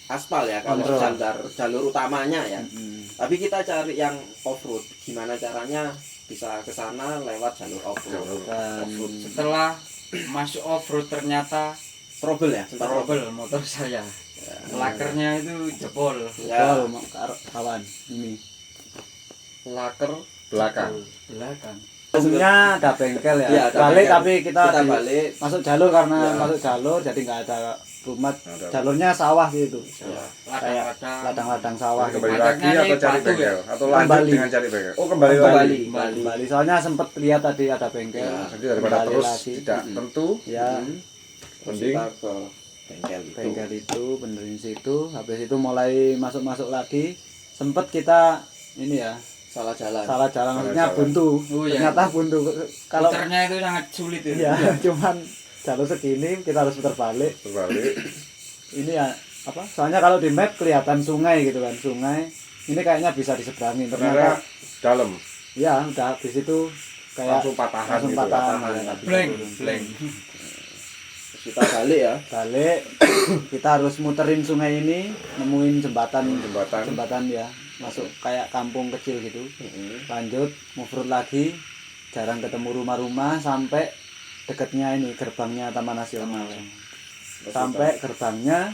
aspal ya kalau Kontrol. jalur utamanya ya. Tapi kita cari yang off-road. Gimana caranya bisa ke sana lewat jalur off-road. Dan Setelah masuk off-road ternyata Trouble ya, sempat trouble. trouble motor saya. Lakernya itu jebol. Ya. betul, kawan ini. Laker belakang. Belakang. Sebelumnya ada bengkel ya. Iya, ada balik bengkel. tapi kita, Kita balik. masuk jalur karena Ya. masuk jalur jadi nggak ada rumah. Ada. Jalurnya sawah gitu. Ya. Kayak Ladang-ladang. ladang-ladang sawah. Kembali Gitu. lagi Ladangnya atau ini cari batu bengkel ya? atau lanjut Kembali. dengan cari bengkel. Oh, kembali Kembali. lagi. Kembali. Soalnya sempat lihat tadi ada bengkel. Ya. Jadi daripada Kembali terus lagi. tidak tentu, Ya, Terus mending kita ke bengkel itu. bengkel itu benerin situ. Habis itu mulai masuk-masuk lagi. Sempet kita ini ya Salah jalan. salah jalan, maksudnya jalan. buntu. Oh, iya. Ternyata buntu. Kalau Puternya itu sangat sulit itu. ya cuman jalur segini kita harus putar balik. berbalik. Ini ya apa? Soalnya kalau di map kelihatan sungai gitu kan, sungai. Ini kayaknya bisa diseberangin. Ternyata Ternyata dalam ya udah habis itu kayak langsung patahan langsung gitu. patahan. patahan. Ya, nggak bisa Blank, turun. blank. Terus kita balik ya. Balik kita harus muterin sungai ini, nemuin jembatan ya, masuk kayak kampung kecil gitu. Lanjut move road lagi, jarang ketemu rumah-rumah sampai deketnya ini gerbangnya Taman Nasional. Sampai gerbangnya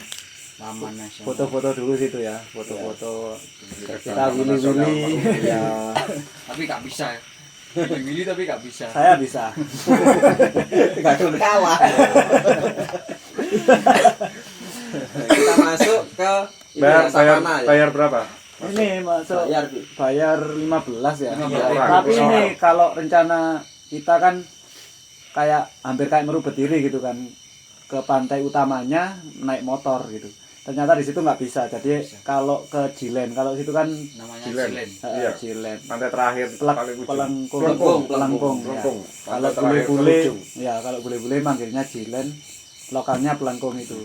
Taman Nasional. foto-foto dulu situ ya, foto-foto kita Taman Nasional, willy-willy. Ya. Tapi gak bisa. Milih tapi gak bisa. Saya bisa. Gak ada kalah. Kita masuk ke Bayar, savana ya. bayar berapa? Ini masuk Bayar. bayar 15 ya. 15 orang. Tapi Per ini orang. kalau rencana kita kan kayak hampir kayak merubah diri gitu kan, ke pantai utamanya naik motor gitu. Ternyata di situ nggak bisa. Jadi kalau ke Jilen, kalau situ kan Namanya Jilen. Jilen. Iya. Jilen. Pantai terakhir paling ujung. Pelengkung, Pelengkung, pelengkung, ya. Pelengkung. Kalau Pantai terakhir bule-bule, terujung. ya kalau bule-bule manggilnya Jilen, lokalnya pelengkung itu.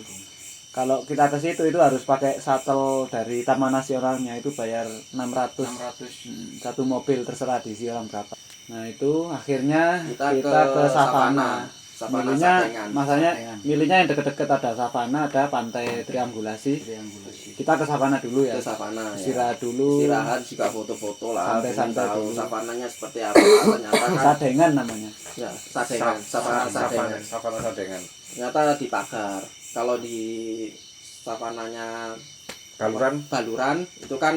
Kalau kita ke situ itu harus pakai shuttle dari Taman Nasionalnya, itu bayar 600. 600. Satu mobil terserah diisi orang berapa. Nah itu akhirnya Kita kita, ke ke savana. savana Milihnya, sadengan. masanya Sadengan. milihnya yang deket-deket ada savana, ada pantai triangulasi. Kita ke savana dulu ya. Ke savana ya. Istirahat dulu. Istirahat juga foto-foto lah, pengen Santai-santai tahu dulu. savananya seperti apa. Ternyata kan Sadengan namanya. ya, sadengan, savana sadengan. Savana sadengan. Ternyata dipagar. Kalau di savananya baluran itu kan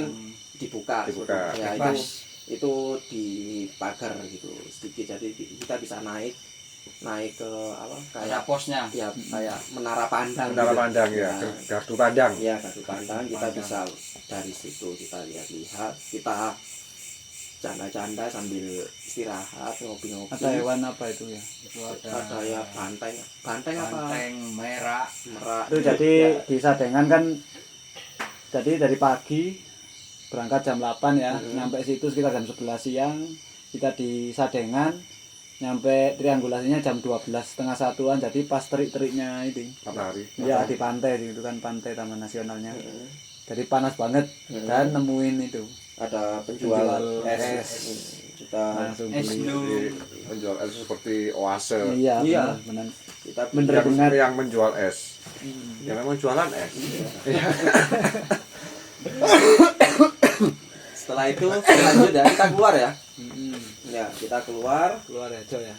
dibuka. Dibuka. Ya, Bebas. itu dipagar gitu sedikit, jadi kita bisa naik ke apa Ada kayak posnya. ya kayak menara pandang Menara gitu. pandang ya, Ya. gardu pandang. Ya, gardu pandang kita bisa dari situ kita lihat-lihat, kita canda-canda sambil istirahat, ngopi-ngopi. Ada hewan apa itu ya? Itu Ada ya banteng apa? banteng merah. Merak. Itu jadi di Sadengan kan, jadi dari pagi berangkat jam 8 ya, nyampe situ sekitar jam 11 siang, kita di Sadengan, nyampe triangulasinya jam 12, setengah satuan, jadi pas terik-teriknya itu. Matahari. Ya di pantai itu kan pantai Taman Nasionalnya. Jadi panas banget dan nemuin itu. Ada penjual es. Kita Langsung Es beli. lu. Menjual es seperti oase. Iya, Iya. benar. kita Bener Yang, banget. yang menjual es. Ya memang jualan es. setelah itu lanjut ya, kita keluar ya. Ya, kita keluar, Keluar ya, Jo ya.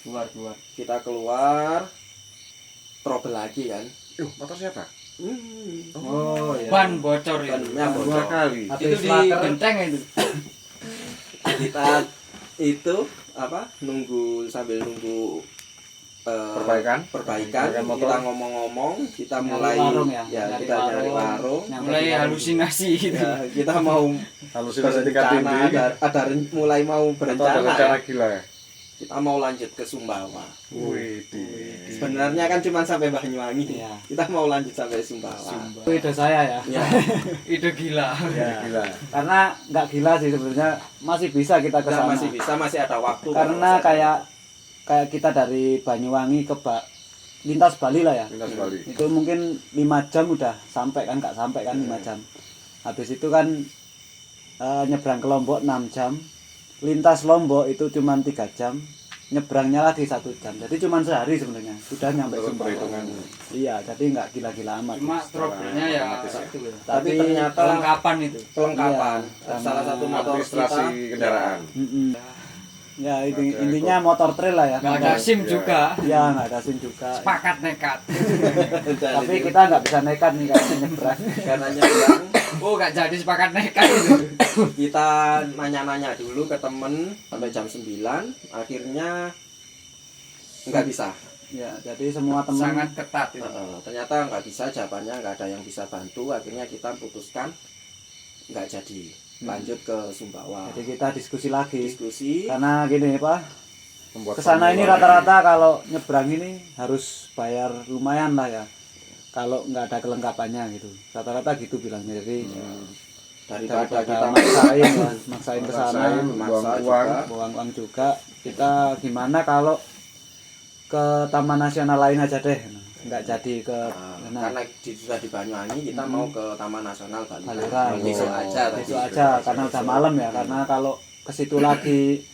Keluar. kita keluar trouble lagi kan. Motor siapa? Oh iya. Ban bocor itu. Bannya Dua bocor. kali. Habis Itu di laker. genteng itu. Kita itu apa sambil nunggu Perbaikan. Perbaikan motor. kita ngomong-ngomong, kita Nyari mulai warung ya, nyari kita nyari warung. warung. Nyampe Mulai di warung. halusinasi itu. Ya, kita mau Halusinasi tingkat berencana, tinggi. mulai mau Atau ada berencana rencana ya. gila ya? Kita mau lanjut ke Sumbawa. Wih, Sebenarnya kan cuma sampai Banyuwangi. Iya. Kita mau lanjut sampai Sumbawa. Itu ide saya ya. Ya, Itu gila. Ya. gila. Karena nggak gila sih sebenarnya, masih bisa kita ke kita sana. masih bisa, masih ada waktu. Karena kalau kayak kita dari Banyuwangi ke lintas Bali lah ya. Lintas Bali. Itu mungkin 5 jam udah sampai kan, nggak sampai kan 5 jam. Habis itu kan nyebrang ke Lombok 6 jam. Lintas Lombok itu cuma 3 jam. Nyebrangnya lagi 1 jam. Jadi cuma sehari sebenarnya sudah nyampe Menurut Sumbawa. perhitungan. Iya, jadi nggak gila-gila amat. Cuma trouble-nya ya Otomatis. itu. Tapi ternyata Kelengkapan itu. kelengkapan. Iya, Salah satu motor Administrasi kita kendaraan. Mm-mm. Ya Ada intinya motor trail lah ya. Nggak ada SIM Ya. juga. Ya nggak ada SIM juga. Sepakat nekat. Tapi kita nggak bisa nekat nih kan nyebrang. karena nyebrang, Oh, nggak jadi sepakat nekat itu. kita nanya-nanya dulu ke temen sampai jam 9, akhirnya nggak bisa. Ya, jadi semua teman Sangat ketat itu. Ternyata nggak bisa, jawabannya nggak ada yang bisa bantu. Akhirnya kita putuskan nggak jadi lanjut ke Sumbawa. jadi kita diskusi lagi. Diskusi. Karena gini Pak, Membuat kesana ini formula. rata-rata kalau nyebrang ini harus bayar lumayan lah ya. Kalau nggak ada kelengkapannya gitu. Rata-rata gitu bilangnya. Jadi Daripada kita kita maksain ke sana, Maksain, maksa buang juga. uang. buang uang juga. Kita gimana kalau ke Taman Nasional lain aja deh. Nggak jadi ke sana. karena sudah di Banyuwangi, kita mau ke Taman Nasional Baluran. Baluran. Besok aja tadi. Besok aja karena udah malam ya. Karena kalau ke situ lagi,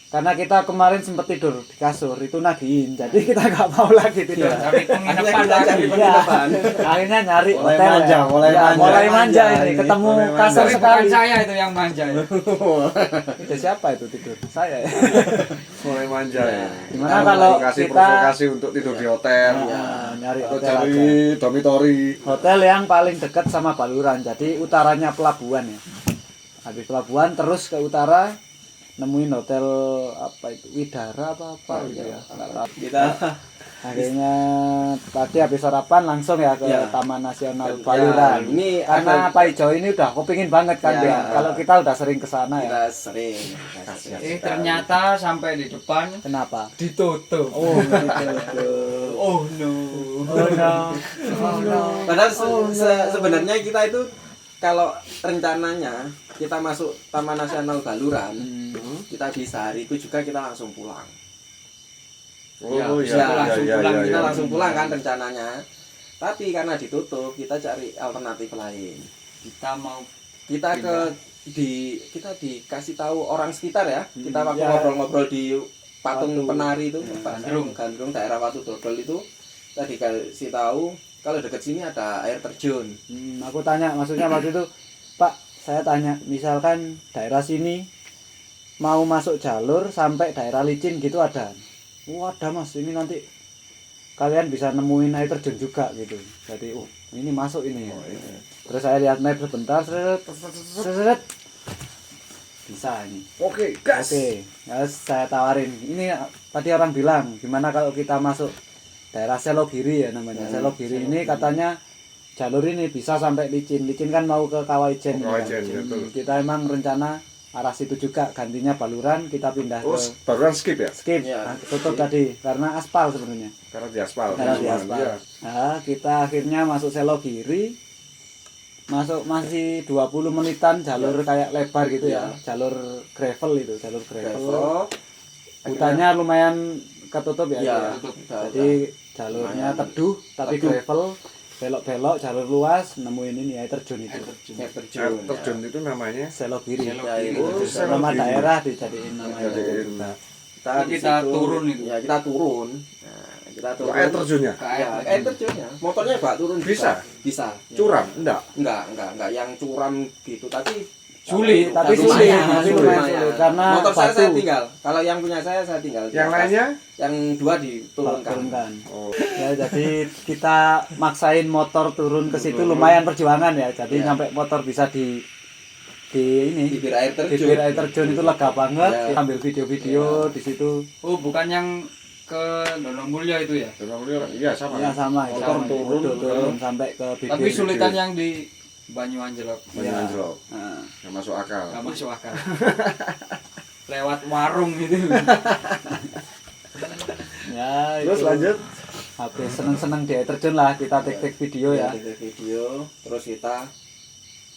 karena kita kemarin sempet tidur di kasur itu nagiin, jadi kita nggak mau lagi tidur. Tapi Akhirnya penginapan kita cari lagi. Iya. penginapan. Akhirnya nyari Mulai hotel manja, ya. mulai Ya, manja. mulai manja ini Ini, ketemu mulai manja. kasur Tapi sekali. bukan saya itu yang manja ya. Itu siapa itu tidur? Saya ya. Mulai manja ya. Gimana kalau kasih kita provokasi untuk tidur di hotel. nyari Atau hotel cari aja. dormitory. Hotel yang paling dekat sama Baluran, jadi utaranya pelabuhan ya. Habis pelabuhan terus ke utara nemuin hotel apa itu Widara apa gitu ya. Nggak tahu. Kita Akhirnya tadi habis sarapan langsung ya ke Ya. Taman Nasional Ya, Baluran. ini Karena ada- Pak Ijo ini udah kepingin banget kan Ya. dia. Kalau kita udah sering ke sana ya. kita sering. Ternyata sampai di depan Kenapa? ditutup. Oh, gitu. Oh no. Oh no. Oh no. Padahal sebenarnya kita itu kalau rencananya kita masuk Taman Nasional Baluran, kita di sehari itu juga kita langsung pulang. Oh Ya, iya, langsung iya, pulang, iya, kita iya. langsung pulang kan rencananya. Tapi karena ditutup, kita cari alternatif lain. Kita mau Kita kita dikasih tahu orang sekitar ya. Kita waktu Ya. ngobrol-ngobrol di patung Watu. penari itu, Gandrung. Gandrung daerah Watu Dodol itu tadi kasih tahu kalau dekat sini ada air terjun. Aku tanya, maksudnya waktu itu, Pak, saya tanya, misalkan daerah sini mau masuk jalur sampai daerah licin gitu ada? Ada Mas, ini nanti kalian bisa nemuin air terjun juga gitu. Jadi, ini masuk ini. Terus saya lihat map sebentar, seret, seret. Bisa ini. Oke, gas. Oke, ya, saya tawarin. Ini tadi orang bilang, gimana kalau kita masuk daerah Selogiri ya namanya. Selogiri ini katanya jalur ini bisa sampai licin. Licin kan mau ke Kawaijen. Kawaijen, kan? betul. Kita emang rencana arah situ juga, gantinya Baluran, kita pindah Oh, ke barusan skip ya? skip. Ya, Nah, tutup tadi karena aspal sebenarnya. Karena di aspal. Karena di aspal. Iya. Nah, kita akhirnya masuk Selogiri. Masuk masih 20 menitan jalur kayak lebar gitu ya. Jalur gravel itu, jalur gravel. Gravel. Hutannya lumayan ketutup ya. Ya, itu tutup. Jadi jalurnya Lumayan. teduh tapi Teduh. gravel, belok-belok jalur luas, nemuin ini air terjun itu. Air Air terjun. terjun itu namanya Selogiri. Ya, itu Oh, juga. Nama Selogiri. daerah dijadiin namanya. Jadiin. di Kita situ- turun itu. Ya, kita turun. Nah, kita Oh, turun. air terjunnya. Ya, air terjunnya. Motornya Pak turun Bisa? Bisa. Curam? Enggak. Enggak yang curam gitu, tapi Sulit. Tapi lumayan, sulit, tapi lumayan lumayan. sulit karena motor saya batu tinggal. Kalau yang punya saya tinggal. Di Yang atas. lainnya? Yang dua diturunkan. turunkan. Oh. Ya jadi kita maksain motor turun ke situ lumayan perjuangan ya. Jadi Ya. sampai motor bisa di ini Bibir air terjun. bibir air terjun itu lega banget. Ya. Kita ambil video-video di situ. Oh, bukan yang ke Dono Mulyo itu ya. Iya, sama. Ya sama itu. Motor turun, turun sampai ke bibir. Tapi sulitan yang di Banyu Anjelok. Banyak Ya. anjlok. Nah, Nggak masuk akal. Gak masuk akal. Lewat warung gitu. ya Terus itu. lanjut. Habis seneng-seneng di air terjun lah kita take video ya. Di video, terus kita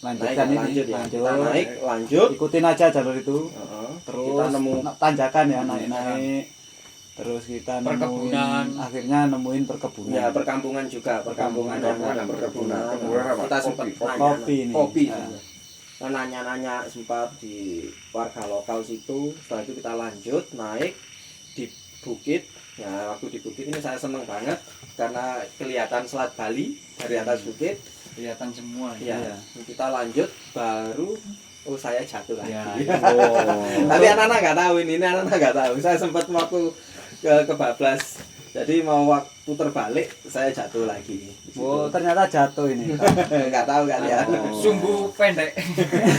Lanjutkan ini. lanjut ya. Lanjut. Kita naik, lanjut. Ikutin aja jalur itu. Heeh. Terus kita nemu tanjakan ya naik-naik. Terus kita Perkebunan. nemuin akhirnya nemuin perkebunan. ya perkampungan juga, perkampungan Perkampungan, perkebunan. Perkebunan apa? Kita sempat Kopi. nanya, Kopi nih. kopi. Ya. Kita nanya-nanya sempat di warga lokal situ. Setelah itu kita lanjut naik di bukit. Ya, waktu di bukit ini saya seneng banget karena kelihatan Selat Bali dari atas bukit. Kelihatan semua. Ya, Iya. kita lanjut baru saya jatuh lagi. Ya, Tapi anak-anak nggak tahu ini anak-anak nggak tahu. Saya sempat waktu kebablas. Jadi mau waktu terbalik saya jatuh lagi. Oh, ternyata jatuh ini. Nggak tahu kalian. Sumbu pendek.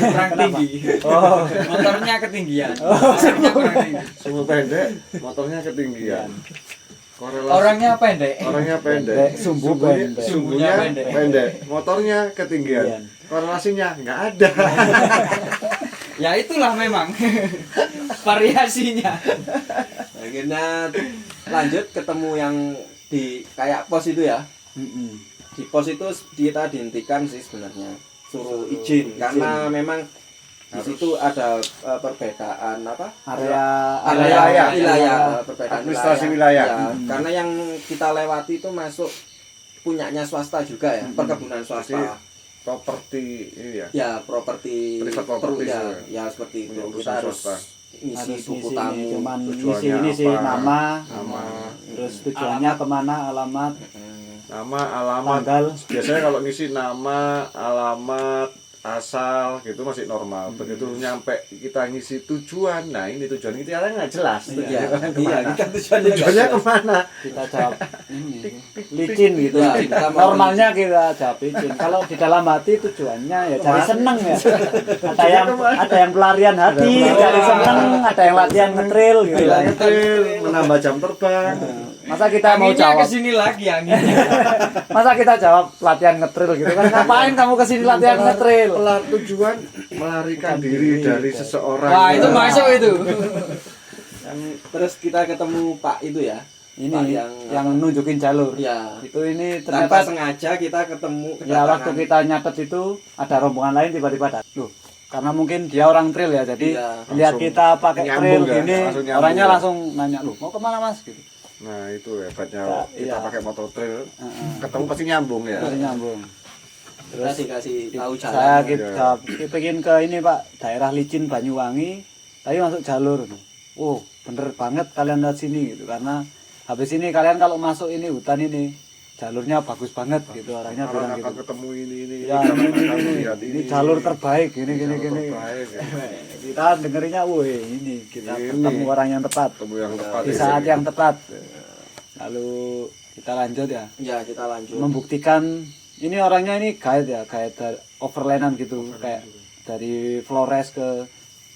Kurang tinggi. Oh, Motornya ketinggian. Motornya kurang tinggi. Sumbu pendek, motornya ketinggian. Korelasi. Orangnya pendek. Orangnya pendek, Sumbu Sumbunya- pendek. sumbunya Pendek. pendek, motornya ketinggian. Ketinggian. Korelasinya nggak ada. Ya itulah memang variasinya. Akhirnya lanjut ketemu yang di kayak pos itu ya. mm-mm. Di pos itu kita dihentikan sih sebenarnya. Suruh izin karena memang di situ ada perbedaan apa? area wilayah, perbedaan Administrasi wilayah. Ya, karena yang kita lewati itu masuk punyanya swasta juga ya, perkebunan swasta. Properti ini ya. Ya, properti Private property ya, juga. ya seperti itu. Punya Kita perusahaan harus swasta. ngisi harus buku ngisi tamu. ini cuman tujuannya ngisi ini sih apa? nama, Nama, terus tujuannya kemana, alamat, nama, alamat. tanggal. Biasanya kalau ngisi nama, alamat, asal gitu masih normal. Begitu nyampe kita ngisi tujuan, nah ini tujuan kita nggak jelas. Iya, Tujuannya iya, kemana? kita tujuannya nggak Tujuannya jelas. kemana? Kita jawab ini licin gitu. Ya, kita mau Normalnya kita jawab licin. Kalau di dalam hati tujuannya ya cari seneng ya. Ada yang pelarian hati, cari seneng, ada yang latihan ngetril gitu kan. Trail, menambah jam terbang. Masa kita mau Anginnya jawab, kesini lagi anginnya. masa kita jawab latihan ngetril gitu kan? Ngapain kamu kesini latihan ngetril? Tujuan melarikan diri dari seseorang. Wah, itu masuk itu. Terus kita ketemu Pak itu ya. Ini Pak yang nunjukin jalur. ya Itu ini tanpa ternyata sengaja kita ketemu ya waktu kita nyatet itu ada rombongan lain tiba-tiba datang. Loh, karena mungkin dia orang trail ya, jadi Iya, lihat langsung kita pakai nyambung trail ya, gini, langsung nyambung orangnya ya. langsung nanya, "Loh, mau kemana Mas?" gitu. Nah itu hebatnya kita Iya. pakai motor trail, Heeh. ketemu pasti nyambung ya. Terus nyambung. kita dikasih tahu jalan. Saya Iya. kita pengen ke ini Pak, daerah licin Banyuwangi, tapi masuk jalur. oh bener banget kalian lihat sini gitu, karena habis ini kalian kalau masuk ini hutan ini jalurnya bagus banget gitu, orangnya Kalau bilang akan gitu. ketemu ini Ya, ini jalur terbaik gini. terbaik, ya. Kita dengerinnya, woi ini kita Ini. ketemu orang yang tepat Ketemu yang tepat di ini. saat yang tepat. Lalu kita lanjut ya, Ya, kita lanjut. membuktikan ini orangnya ini guide ya, guide dari overlandan gitu, kayak dari Flores ke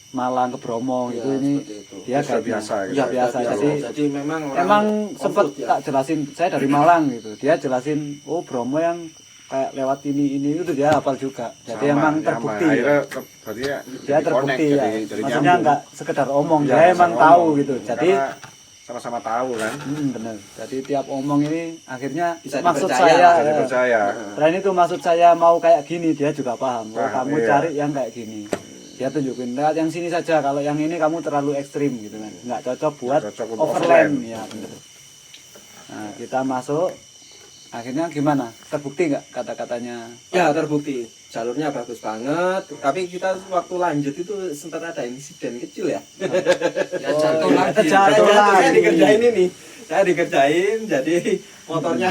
Malang ke Bromo Ya, gitu, ini seperti itu. dia Sudah guide biasa gitu. ya biasa. Jadi memang orang Emang sempat off-road ya. tak jelasin, saya dari Malang gitu, dia jelasin oh Bromo yang kayak lewat ini itu dia hafal juga, jadi Sama, emang sama. terbukti Akhirnya ya. berarti ya Dia jadi terbukti connect, ya, jadi maksudnya nyambung. nggak sekedar omong, Ya, dia emang sama tahu ngomong. gitu, jadi Karena sama-sama tahu kan. bener, jadi tiap omong ini akhirnya Bisa maksud dipercaya saya lah, Jadi percaya. selain itu maksud saya mau kayak gini dia juga paham, oh Paham, kamu iya. cari yang kayak gini, dia tunjukin lewat yang sini saja, kalau yang ini kamu terlalu ekstrim gitu kan, nggak cocok buat Nggak cocok untuk overland overland. ya bener. Nah kita masuk, akhirnya gimana, terbukti nggak kata-katanya? Ya, terbukti. Jalurnya bagus banget. Tapi kita waktu lanjut itu sempat ada insiden kecil ya. Ya jatuh lagi. Jatuh Saya lagi. dikerjain ini. Saya dikerjain, jadi motornya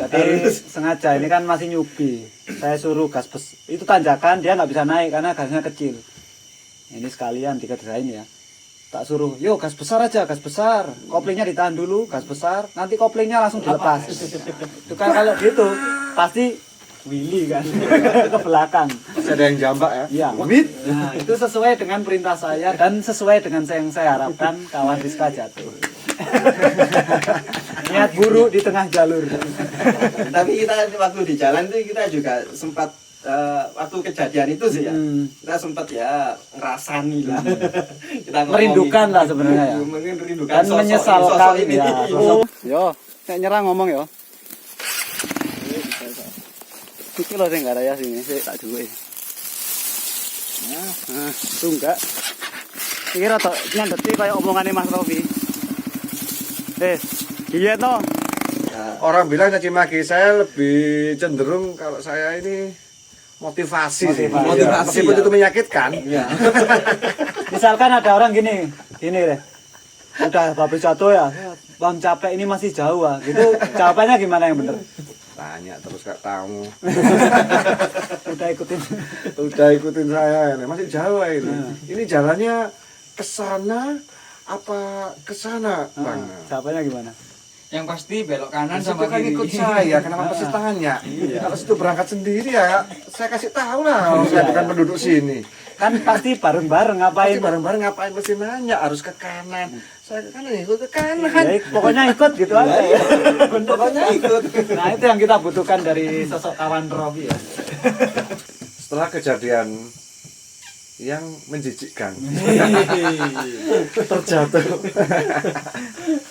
Jadi sengaja, ini kan masih nyubi, saya suruh gas itu tanjakan dia nggak bisa naik karena gasnya kecil. Ini sekalian dikerjain ya, tak suruh yo gas besar aja, gas besar, koplingnya ditahan dulu, gas besar, nanti koplingnya langsung dilepas. Itu kan kalau gitu pasti Willy kan ke belakang. Masih ada yang jambak ya. Ya, nah, itu sesuai dengan perintah saya dan sesuai dengan yang saya harapkan, kawan Rizka jatuh. Niat buruk di tengah jalur. Tapi kita waktu di jalan tuh kita juga sempat waktu kejadian itu sih ya. Kita sempat ya ngerasani lah. Kita ngomongin. Merindukan lah sebenarnya ya. Merindukan Dan sosok menyesalkan ini. ya. Sosok. Yo, nek nyerang ngomong yo. Iki lho sing garaya sini, sik tak duwe. Nah, tunggak. Iki rada nyandeti kaya omongane Mas Rofi. Iya no. Orang bilang caci maki, saya lebih cenderung kalau saya ini motivasi sih. Motivasi, Ya, meskipun ya. itu menyakitkan. Ya. Misalkan ada orang gini deh. Udah habis jatuh ya. Bang capek ini masih jauh ah. Gitu jawabannya gimana yang bener? Tanya terus gak tahu. Udah ikutin. Udah ikutin saya ini, masih jauh ini. Ini jalannya ke sana apa ke sana, Bang? Jawabannya gimana? Yang pasti belok kanan Situ sama kan kiri. ikut saya, kenapa pasti tanya? Kalau situ berangkat sendiri ya, saya kasih tahu lah kalau saya bukan penduduk sini. Kan pasti bareng-bareng ngapain? Pasti bareng-bareng ngapain mesti nanya, harus ke kanan. Saya ke kanan, ikut ke kanan. Ya, pokoknya ikut gitu aja. Pokoknya ikut. Nah itu yang kita butuhkan dari sosok kawan Rofi ya. Setelah kejadian yang menjijikkan, terjatuh.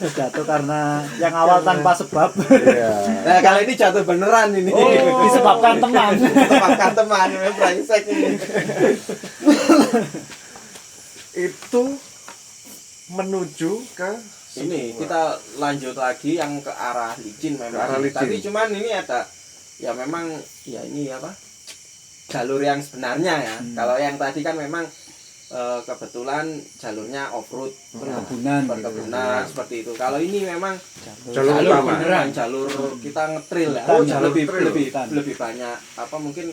Jatuh karena yang awal tanpa sebab. Iya. Nah, kalau ini jatuh beneran ini. Disebabkan teman. Disebabkan teman, brengsek ini. Itu menuju ke Ini kita lanjut lagi yang ke arah licin memang. Ke arah licin. Tapi cuman ini ada ya memang ya ini apa? Jalur yang sebenarnya ya. Kalau yang tadi kan memang kebetulan jalurnya off-road, perkebunan seperti itu. Kalau ini memang jalur jalur utama. beneran, jalur kita ngetril ya. Oh, jalur lebih trail. lebih banyak apa mungkin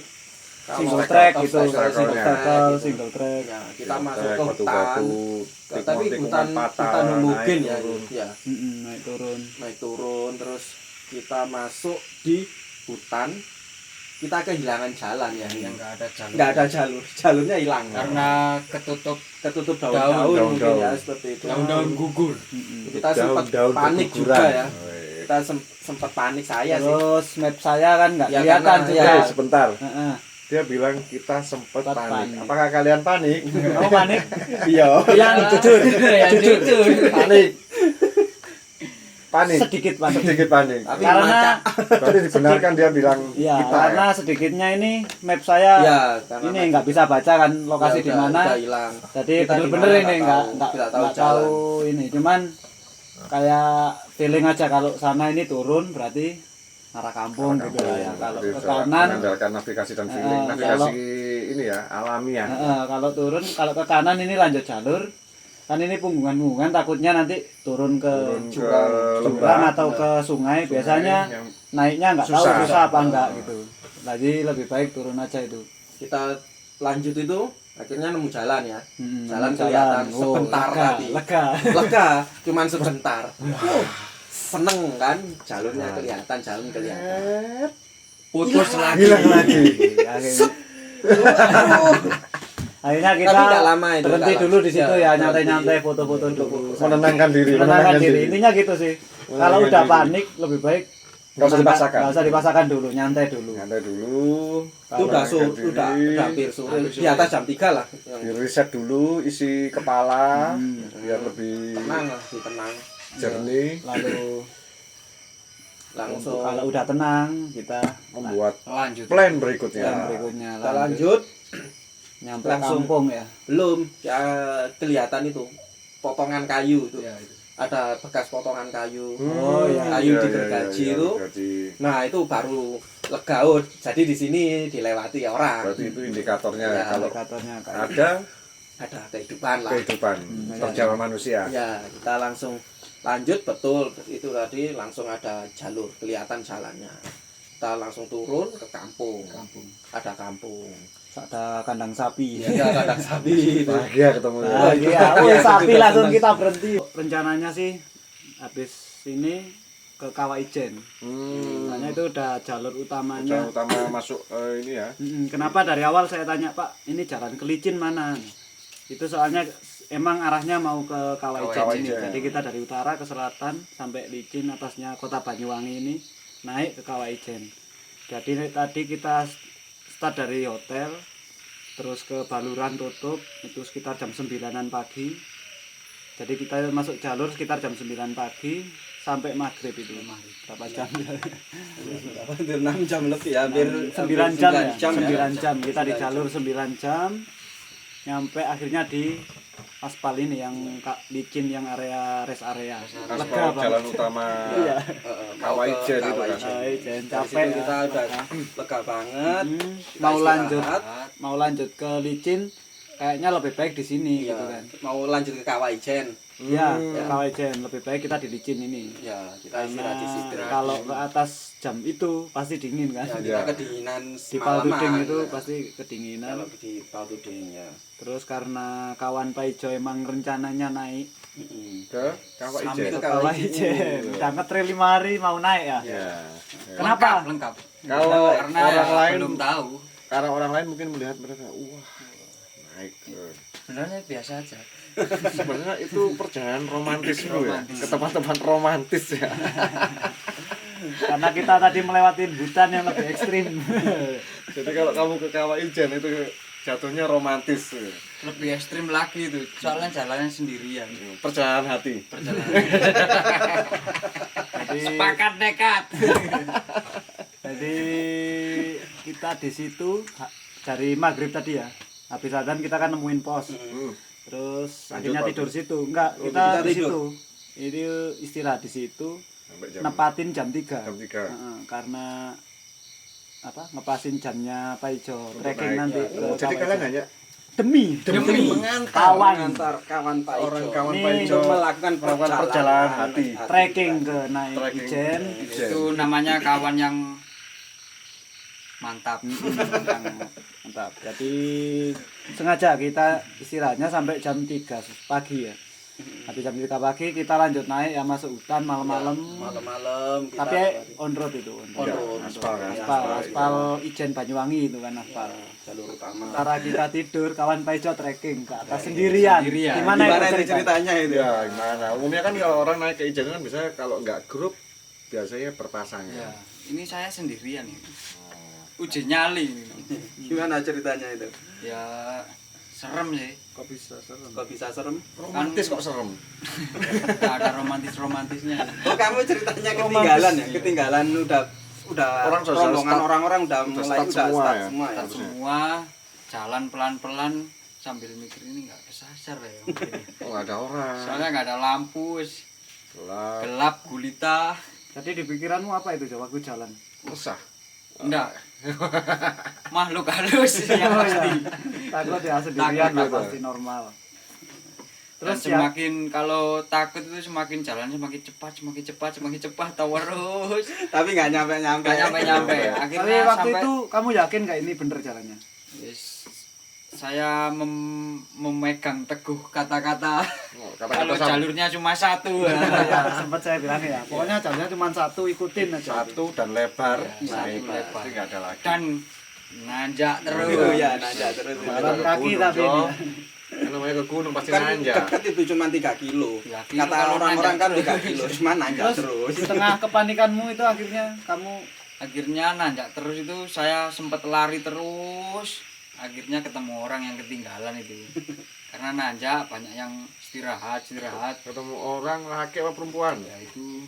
kalau Single track gitu, obstacle, single ya. tackle, gitu. single track. Ya, kita masuk ke hutan. batu-batu, Tapi tikungan patah, hutan homogen naik ya. turun. Ya, Naik turun. turun terus kita masuk di hutan, kita kehilangan jalan ya. Yang nggak ada jalur. Nggak ada jalurnya hilang Karena ketutup ketutup Daun, daun-daun mungkin daun-daun. ya seperti itu. daun-daun gugur. Kita sempat Daun-daun panik keguguran. juga ya. Oh, iya. Kita sempat panik saya sih. Terus map saya kan nggak Ya, kelihatan karena- juga. Oke, sebentar. Heeh. Dia bilang kita sempat Sempat panik. panik. Apakah kalian panik? Kamu panik? Iya. Yang jujur. Yang jujur. Panik. Panik. Sedikit panik. Sedikit panik. Tapi Karena Berarti dibenarkan dia bilang ya kita karena ya. sedikitnya ini map saya Ya, karena ini nggak bisa baca kan lokasi di mana. Udah hilang. Jadi Kita bener-bener di mana ini nggak nggak tahu nggak tahu ini. Cuman kayak feeling aja kalau sana ini turun berarti arah kampung gitu lah ya. Kalau Jadi ke saya kanan mengandalkan navigasi dan feeling. Navigasi ini ya alami ya. kalau turun, kalau ke kanan ini lanjut jalur. Kan ini punggungan takutnya nanti turun ke Turun ke jurang atau ke sungai. Biasanya yang naiknya nggak tahu susah. susah apa enggak gitu. Jadi lebih baik turun aja itu. Kita lanjut itu akhirnya nemu jalan ya. Jalan Jalan. kelihatan Oh, sebentar lega, tadi. lega. Lega, cuman sebentar. Seneng kan, jalurnya kelihatan, jalan kelihatan. Putus lagi. hilang lagi. Akhirnya kita Tapi nggak lama itu, berhenti nggak dulu lama. di situ Ya, ya, berhenti. nyantai-nyantai, foto-foto dulu. Menenangkan diri, Menenangkan diri. Intinya gitu sih. Kalau Menenangkan udah diri. panik lebih baik Nggak usah dipaksakan. Nggak usah dipaksakan dulu, nyantai dulu. Nyantai dulu. Itu udah menenangkan udah diri. hampir sore. Di atas jam 3 lah. Yang Di reset dulu isi kepala biar lebih tenang lah, tenang. jernih, Lalu Langsung kalau udah tenang kita membuat Lanjut. plan berikutnya. yang berikutnya kita lanjut. nyampe langsung. kampung ya. Belum ya, kelihatan itu potongan kayu itu. Ya, itu. Ada bekas potongan kayu. Oh, iya. Kayu digergaji itu. Nah, itu baru lega. Oh, jadi di sini dilewati orang. Berarti itu indikatornya Ya, kalau Indikatornya kayak Ada kehidupan lah. kehidupan perjalanan manusia. Ya, kita langsung lanjut, betul itu tadi langsung ada jalur, kelihatan jalannya. Kita langsung turun ke kampung. Ada kampung. ada kandang sapi. Ya, ada sapi itu. Bahagia ketemu. Nah, iya, Iya, oh, itu sapi juga langsung senang. kita berhenti. Rencananya sih habis ini ke Kawah Ijen. Soalnya itu udah jalur utamanya. Jalan utama masuk ini ya. Kenapa dari awal saya tanya, Pak, ini jalan ke Licin mana? Itu soalnya emang arahnya mau ke Kawah Kawah Ijen ini. Ijen. Jadi kita dari utara ke selatan sampai Licin, atasnya kota Banyuwangi ini naik ke Kawah Ijen. Jadi tadi kita start dari hotel, terus ke Baluran tutup, itu sekitar jam 9-an pagi. Jadi kita masuk jalur sekitar jam 9 pagi sampai maghrib itu. Berapa jam? 6 jam lebih ya, hampir 9 jam ya? 9 9 jam. Kita di jalur 9 jam. Nyampe akhirnya di aspal ini yang licin, yang area rest area. Aspal jalan utama Iya. Kawah Ijen itu kan. Kawah Ijen, Dari capek situ kita ya. udah lega banget. Kita Mau lanjut, istirahat. mau lanjut ke licin, kayaknya lebih baik di sini Iya, gitu kan. mau lanjut ke Kawah Ijen. Iya, ke Kawah Ijen lebih baik kita di licin ini. Ya, kita istirahat di situ. Kalau ke atas jam itu pasti dingin kan. Ya, kita kedinginan Di Paluding semalaman. itu Ya. pasti kedinginan. Kalau di Paluding ya. Terus karena kawan Pak Ijo emang rencananya naik Ke Kawah Sampai Ijen. ke ke Kawah Ijen, udah ngetrail 5 hari mau naik ya. Ya. Kenapa? Lengkap. Kalau Karena orang lain belum tahu. karena orang lain mungkin melihat mereka wah naik Sebenarnya biasa aja. sebenarnya itu perjalanan romantis bro ya ke tempat-tempat romantis ya. Karena kita tadi melewati hutan yang lebih ekstrim. Jadi kalau kamu ke Kawah Ijen itu jatuhnya romantis Lebih ekstrim lagi itu. Soalnya jalannya sendirian. perjalanan hati. Jadi Sepakat nekat. jadi kita di situ dari maghrib tadi ya. Habis adzan kita kan nemuin pos. Terus Lanjut, akhirnya Pak. tidur situ. Enggak, Oh, kita kita di tidur. situ. Ini istirahat di situ. Sampai jam Nepatin jam 3. jam 3. Karena apa? Ngepasin jamnya Pak Ijo trekking naik. nanti. Oh, ke jadi Kawah kalian Ijen. hanya demi Kawan kawan Pak Ijo. orang kawan Ini Pak Ijo untuk melakukan perjalanan hati. trekking ke naik Trekking. Ijen. Ijen. Itu namanya kawan yang mantap. Yang mantap. Jadi sengaja kita istirahatnya sampai jam 3 pagi ya. Habis jam 3 pagi kita lanjut naik ya, masuk hutan malam-malam. Malam-malam kita Tapi on road itu, on road. road. aspal kan. Aspal Ijen Banyuwangi itu kan aspal. jalur utama. Sementara kita tidur, kawan Pak Ijo trekking ke atas sendirian. Sendirian. Gimana, Gimana itu itu ceritanya itu? Ya gimana? Umumnya kan kalau orang naik ke Ijen kan biasanya kalau nggak grup biasanya berpasangan. Ya, ini saya sendirian ini. Uji nyali ini. Gimana ceritanya itu? Ya serem sih. Kok bisa serem? Romantis kok serem. Nggak ada romantis-romantisnya. Oh, kamu ceritanya ketinggalan ya? Ketinggalan udah Orang sudah rombongan start. orang-orang udah Udah mulai start semua ya? semua ya. Kita semua jalan pelan-pelan sambil mikir ini nggak kesasar ya. Oh nggak ada orang. Soalnya nggak ada lampu, wis Gelap. gelap gulita. Jadi di pikiranmu apa itu Jawa aku jalan? Resah. Enggak. Makhluk halus yang pasti. Takut ya sendirian Takut lah gitu. pasti normal. Terus ya, semakin kalau takut itu semakin jalan semakin cepat terus. Tapi nggak nyampe-nyampe. Nggak nyampe-nyampe. tapi Akhirnya waktu sampai itu kamu yakin nggak ini bener jalannya? yes, saya memegang teguh kata-kata Oh, kalau kata-kata jalurnya cuma satu. Ya, sempat saya bilang ya. Pokoknya jalurnya cuma satu, ikutin aja. satu dan lebar, Satu naik, lebar. jadi nggak ada lagi. Dan nanjak terus. Oh ya, nanjak terus. Jalan Ke kaki gunung, tapi Jo. ini. Kan namanya ke gunung pasti Kan nanjak. dekat itu cuma 3 kilo. 3 kilo Kata kalau orang-orang kan nanjak 3 kilo, cuma nanjak terus. Di tengah kepanikanmu itu Akhirnya nanjak terus itu saya sempat lari terus. Akhirnya ketemu orang yang ketinggalan itu. Karena nanjak banyak yang istirahat. Ketemu orang laki apa perempuan? Ya itu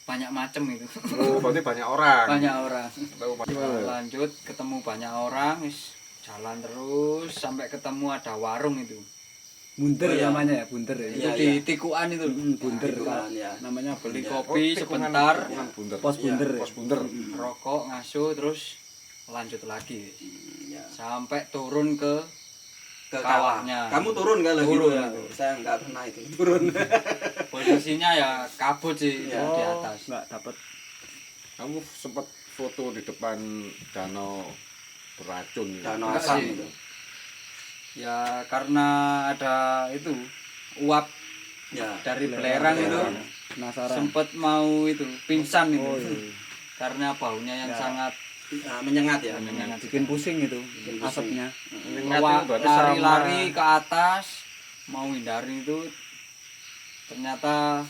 banyak macem itu. Oh, berarti banyak orang. Banyak orang. Tahu gimana? Lanjut ketemu banyak orang, jalan terus sampai ketemu ada warung itu. bunter Oh, iya. namanya ya, bunter ya. Itu Iya, di iya. tikuan itu. Bunter Nah, itu Kak. kan, ya. Namanya Beli Iya. kopi tikungan- sebentar, tikungan bunder. pos bunter. Pos bunder. rokok, ngasuh terus lanjut lagi. Ya. Sampai turun ke Ke kawah. kawahnya. Kamu turun kan lagi Turun. ya? Saya nggak pernah itu turun. posisinya ya kabut sih Iya. di atas. Enggak dapat. Kamu sempat foto di depan danau beracun. Danau Enggak asam sih. itu. Ya karena ada itu uap Ya. dari belerang itu Penasaran. sempet mau itu pingsan itu. Oh, iya. Karena baunya yang Ya. sangat Nah, menyengat ya. Yang bikin pusing itu pusing. asapnya. Berarti lari-lari ke atas mau hindari itu ternyata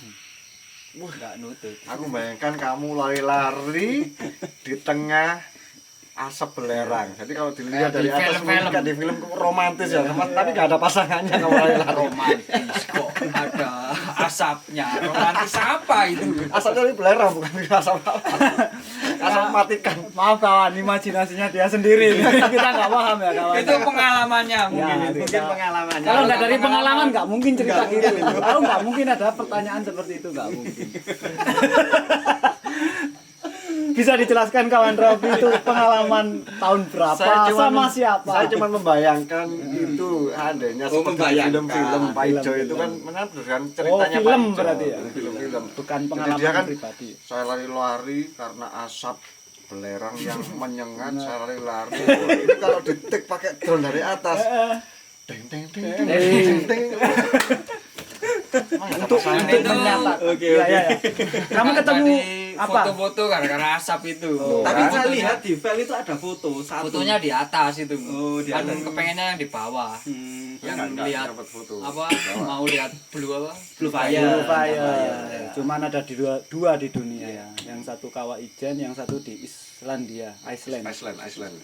nggak nutut. Aku bayangkan kamu lari-lari di tengah asap belerang. Jadi kalau dilihat Kayak dari di atas film-film. mungkin di film romantis ya, tapi nggak ada pasangannya kamu lari-lari. Romantis kok ada asapnya. Romantis apa itu? Asapnya dari belerang bukan asap apa. Asap mematikan. Maaf kawan, imajinasinya dia sendiri. Kita nggak paham ya kawan. Itu pengalamannya mungkin. Ya, itu. Mungkin pengalamannya. Kalau nggak dari pengalaman nggak mungkin cerita Nggak gitu. mungkin. Kalau nggak mungkin ada pertanyaan seperti itu nggak mungkin. Bisa dijelaskan kawan Robi itu pengalaman tahun berapa sama siapa? Saya cuma membayangkan itu adanya Oh, seperti membayangkan. film-film Pak Ijo Film-film. itu kan menyadarkan Oh, ceritanya film Pak Ijo. berarti ya? Film-film. Bukan Jadi pengalaman dia kan pribadi. saya lari-lari karena asap belerang yang menyengat, saya lari-lari. Ini kalau detik pakai drone dari atas. Deng deng deng deng deng deng. Untuk itu- menyatakan. Oke, Ya, oke. ya, ya. Kamu ketemu Tadi apa? foto-foto gara-gara asap itu. Tapi Kan saya fotonya- lihat di file itu ada foto satu. fotonya di atas itu. Oh, di Kan atas. kepengennya yang di bawah. Hmm, Yang Enggak lihat dapat foto. apa mau lihat blue apa? Blue Fire. Blue Fire. Ya. Cuman ada di dua di dunia ya. Yang satu Kawah Ijen, yang satu di Islandia, Iceland. Iceland.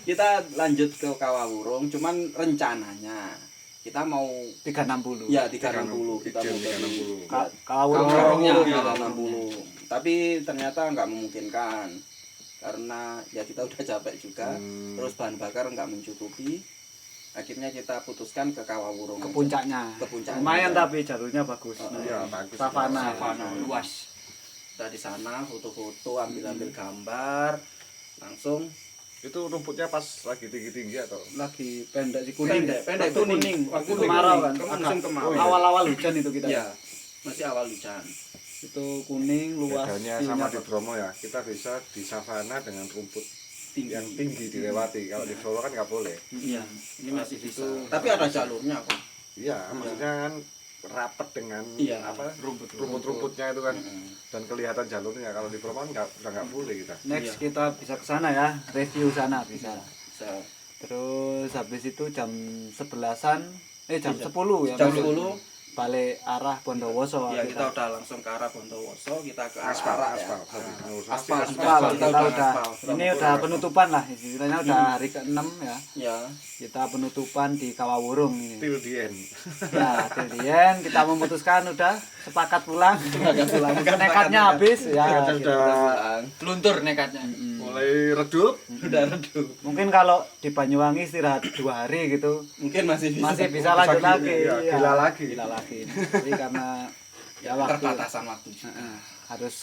Kita lanjut ke Kawawurung, cuman rencananya kita mau 360. ya 360 kita Ijen mau ke 360. Kawah Wurung. Kawawurungnya. Kawawurung 360. Tapi ternyata nggak memungkinkan karena ya kita udah capek juga, terus bahan bakar nggak mencukupi. Akhirnya kita putuskan ke Kawawurung. Ke puncaknya. Ke puncaknya. Lumayan tapi jalurnya bagus. Iya, bagus. Savana. Savana luas. Kita di sana foto-foto, ambil-ambil gambar, langsung Itu rumputnya pas lagi tinggi-tinggi atau Lagi pendek sih kuning. pendek Waktu kuning. Waktu Kuning. kemarau kan. Musim kemarau. Awal-awal hujan itu kita. ya masih awal hujan. Itu kuning luas. bedanya view-nya sama di bagus. Bromo ya? Kita bisa di savana dengan rumput Tinggi. yang tinggi dilewati. Kalau di Solo kan nggak boleh. Iya, ini masih bisa. Itu- Tapi ada jalurnya kok. Iya, maksudnya kan rapat dengan Iya. apa rumput-rumputnya itu kan dan kelihatan jalurnya. Kalau di Bromo kan udah nggak boleh kita. Next Iya. kita bisa ke sana ya, review sana bisa. Bisa. Terus habis itu jam 11-an, jam 10 ya. Jam balik. 10 Balik arah Bondowoso. ya kita udah langsung ke arah Bondowoso, kita ke Aspal, arah aspal. ya. Aspal. Aspal, Kita kita udah udah, aspal. ini udah penutupan lah, istilahnya udah hari ke-6 ya. Ya. Kita penutupan di Kawawurung ini. Till the end. Ya, kemudian kita memutuskan udah sepakat pulang. Nekatnya habis ya. Kita gitu. sudah Luntur nekatnya. mulai redup. Udah redup. Mungkin kalau di Banyuwangi istirahat 2 hari gitu, Mungkin masih bisa. masih bisa lanjut Bisa lagi. iya, Iya. gila lagi. Gila lagi. Jadi karena ya waktu Keterbatasan waktu. harus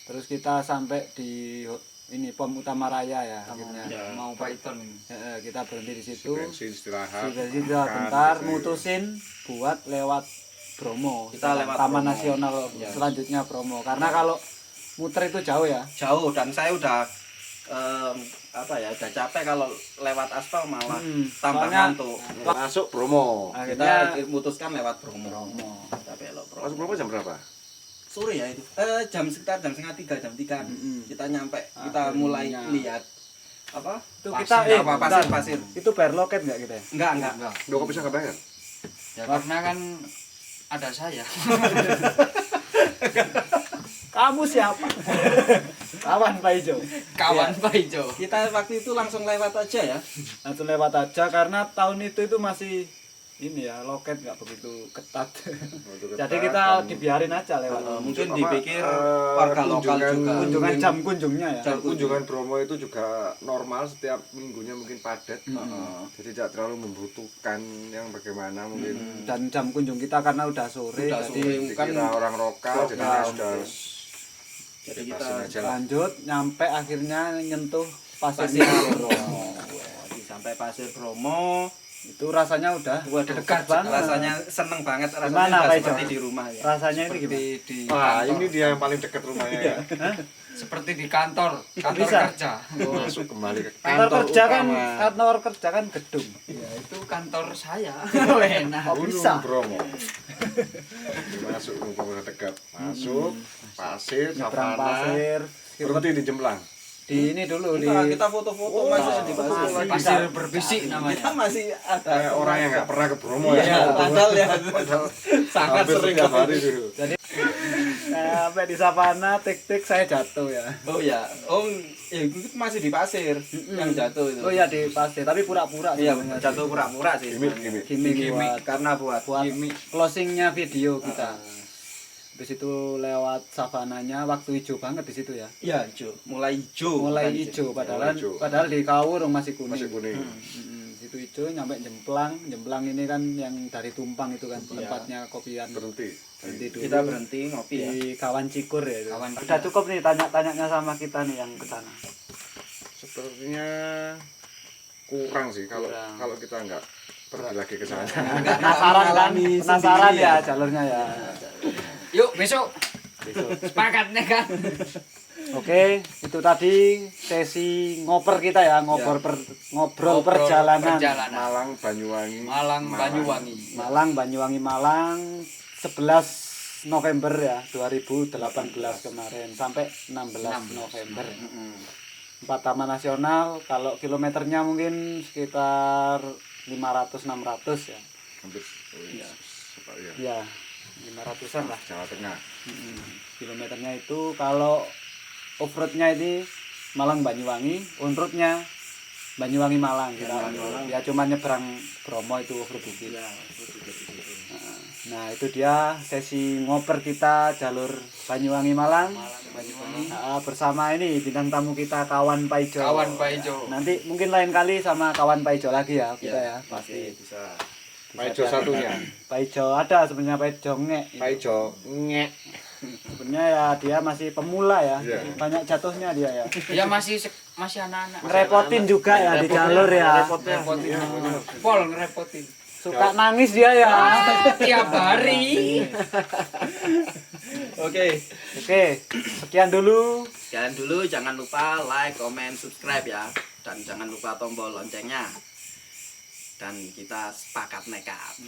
terus kita sampai di ini pom utama raya ya akhirnya Ya. Mau Python ini. kita berhenti di situ Bensin istirahat. sudah situ makan, bentar gitu. mutusin buat lewat Bromo. Kita lewat Taman Bromo. Nasional Ya. selanjutnya Bromo. Karena kalau muter itu jauh ya. Jauh, dan saya udah udah capek kalau lewat aspal malah tambah soalnya- ngantuk. Masuk Bromo. Akhirnya Kita memutuskan lewat Bromo. Bromo. Kita belok Bromo. Masuk Bromo jam berapa? Sore ya itu. Sekitar jam setengah 3, jam 3. Kita nyampe, kita Akhirnya. mulai lihat apa? Itu Pasir, kita apa, bentar. pasir. Itu bayar loket enggak kita ya? Enggak. Udah kok bisa nggak bayar? Ya karena kan ada saya. Kamu siapa? Kawan Pak Ijo. Kawan Pak Ijo. Kita waktu itu langsung lewat aja ya. Langsung lewat aja karena tahun itu masih ini ya loket nggak begitu ketat. Jadi kita dibiarin aja lewat. Mungkin Apa, dipikir eh, warga lokal kunjungan- juga. Kunjungan jam kunjungnya ya. Jam kunjungan Bromo itu juga normal, setiap minggunya mungkin padat. Heeh. Jadi tidak terlalu membutuhkan yang bagaimana mungkin. Dan jam kunjung kita karena udah sore, Udah jadi sore. Kan Dikira orang lokal, jadi lokal. sudah Jadi bebasin kita aja lah. lanjut nyampe akhirnya nyentuh pasir Pasir Bromo. sampai Pasir Bromo. Itu rasanya udah dekat banget. Rasanya seneng banget, rasanya Gimana, udah Pak seperti Ijo? di rumah ya. Rasanya itu gimana? Seperti di Wah, kantor. ini dia yang paling dekat rumahnya ya. Seperti di kantor bisa. kerja. Masuk kembali ke Kantor kerja kan, utama. kantor kerja kan gedung. Ya itu kantor saya. Enak. Kok bisa? Gunung Bromo. Masuk mumpung udah dekat. Masuk pasir, Nyebrang savana. pasir. Berhenti di Jemblang. Di ini dulu di Kita foto-foto masih di pasir. masih. Pasir berbisik Kita namanya. masih ada Kayak orang yang nggak pernah ke Bromo Iya, ya. padahal ya Padahal sangat hampir sering setiap kali. hari dulu. sampai di savana tik-tik saya jatuh ya. Oh ya, itu masih di pasir yang jatuh itu. Oh iya di pasir, tapi pura-pura Iya, sebenarnya. jatuh pura-pura sih. Gimik, sebenarnya. gimik. Gimik buat Karena buat closingnya video kita. Habis itu lewat savananya, waktu hijau banget di situ ya. iya hijau, mulai hijau. Mulai bukan hijau, padahal hijau. padahal di Kawur masih kuning. Masih kuning. Situ hijau nyampe Jemplang. Jemplang ini kan yang dari Tumpang itu kan Iya. tempatnya kopian. Berhenti. Berhenti dulu. Kita berhenti ngopi ya. Di Kawan Cikur ya itu. Kawan Udah cukup nih tanya-tanyanya sama kita nih yang ke sana. Sepertinya kurang sih kalau Kurang. kalau kita nggak pergi lagi ke sana. Penasaran kan? mengalami Penasaran sendiri ya ya. jalurnya ya. Yuk besok. Sepakatnya kan. Oke, itu tadi sesi ngoper kita ya, ngobrol Ngobrol perjalanan. Malang, Banyuwangi. Malang Banyuwangi. Malang, Banyuwangi, Malang 11 November ya, 2018 kemarin sampai 16 November. 4 taman nasional, kalau kilometernya mungkin sekitar 500-600 ya. Hampir. Iya. Ya. Ya, 500-an lah. Jawa Tengah. Kilometernya itu kalau off-roadnya ini Malang Banyuwangi, on-roadnya Banyuwangi Malang kita. Ya cuma nyebrang Bromo itu off-road dikit. Nah, itu dia sesi ngoper kita jalur Banyuwangi Malang. Bersama ini bintang tamu kita kawan Pak Ijo. Kawan Pak Ijo. Nanti mungkin lain kali sama kawan Pak Ijo lagi ya kita ya, pasti. Bisa. Pak Ijo satunya. Pak Ijo ada sebenarnya Pak Ijo ngek. Pak Ijo ngek. Sebenarnya ya dia masih pemula ya. Iya. Banyak jatuhnya dia ya. Ya masih anak-anak. Ngerepotin juga ya di jalur ya. Ngerepotin. Pol ngerepotin. Suka nangis dia ya. Tiap hari. Oke. Oke, sekian dulu. Sekian dulu, jangan lupa like, comment, subscribe ya. Dan jangan lupa tombol loncengnya. Dan kita sepakat nekat.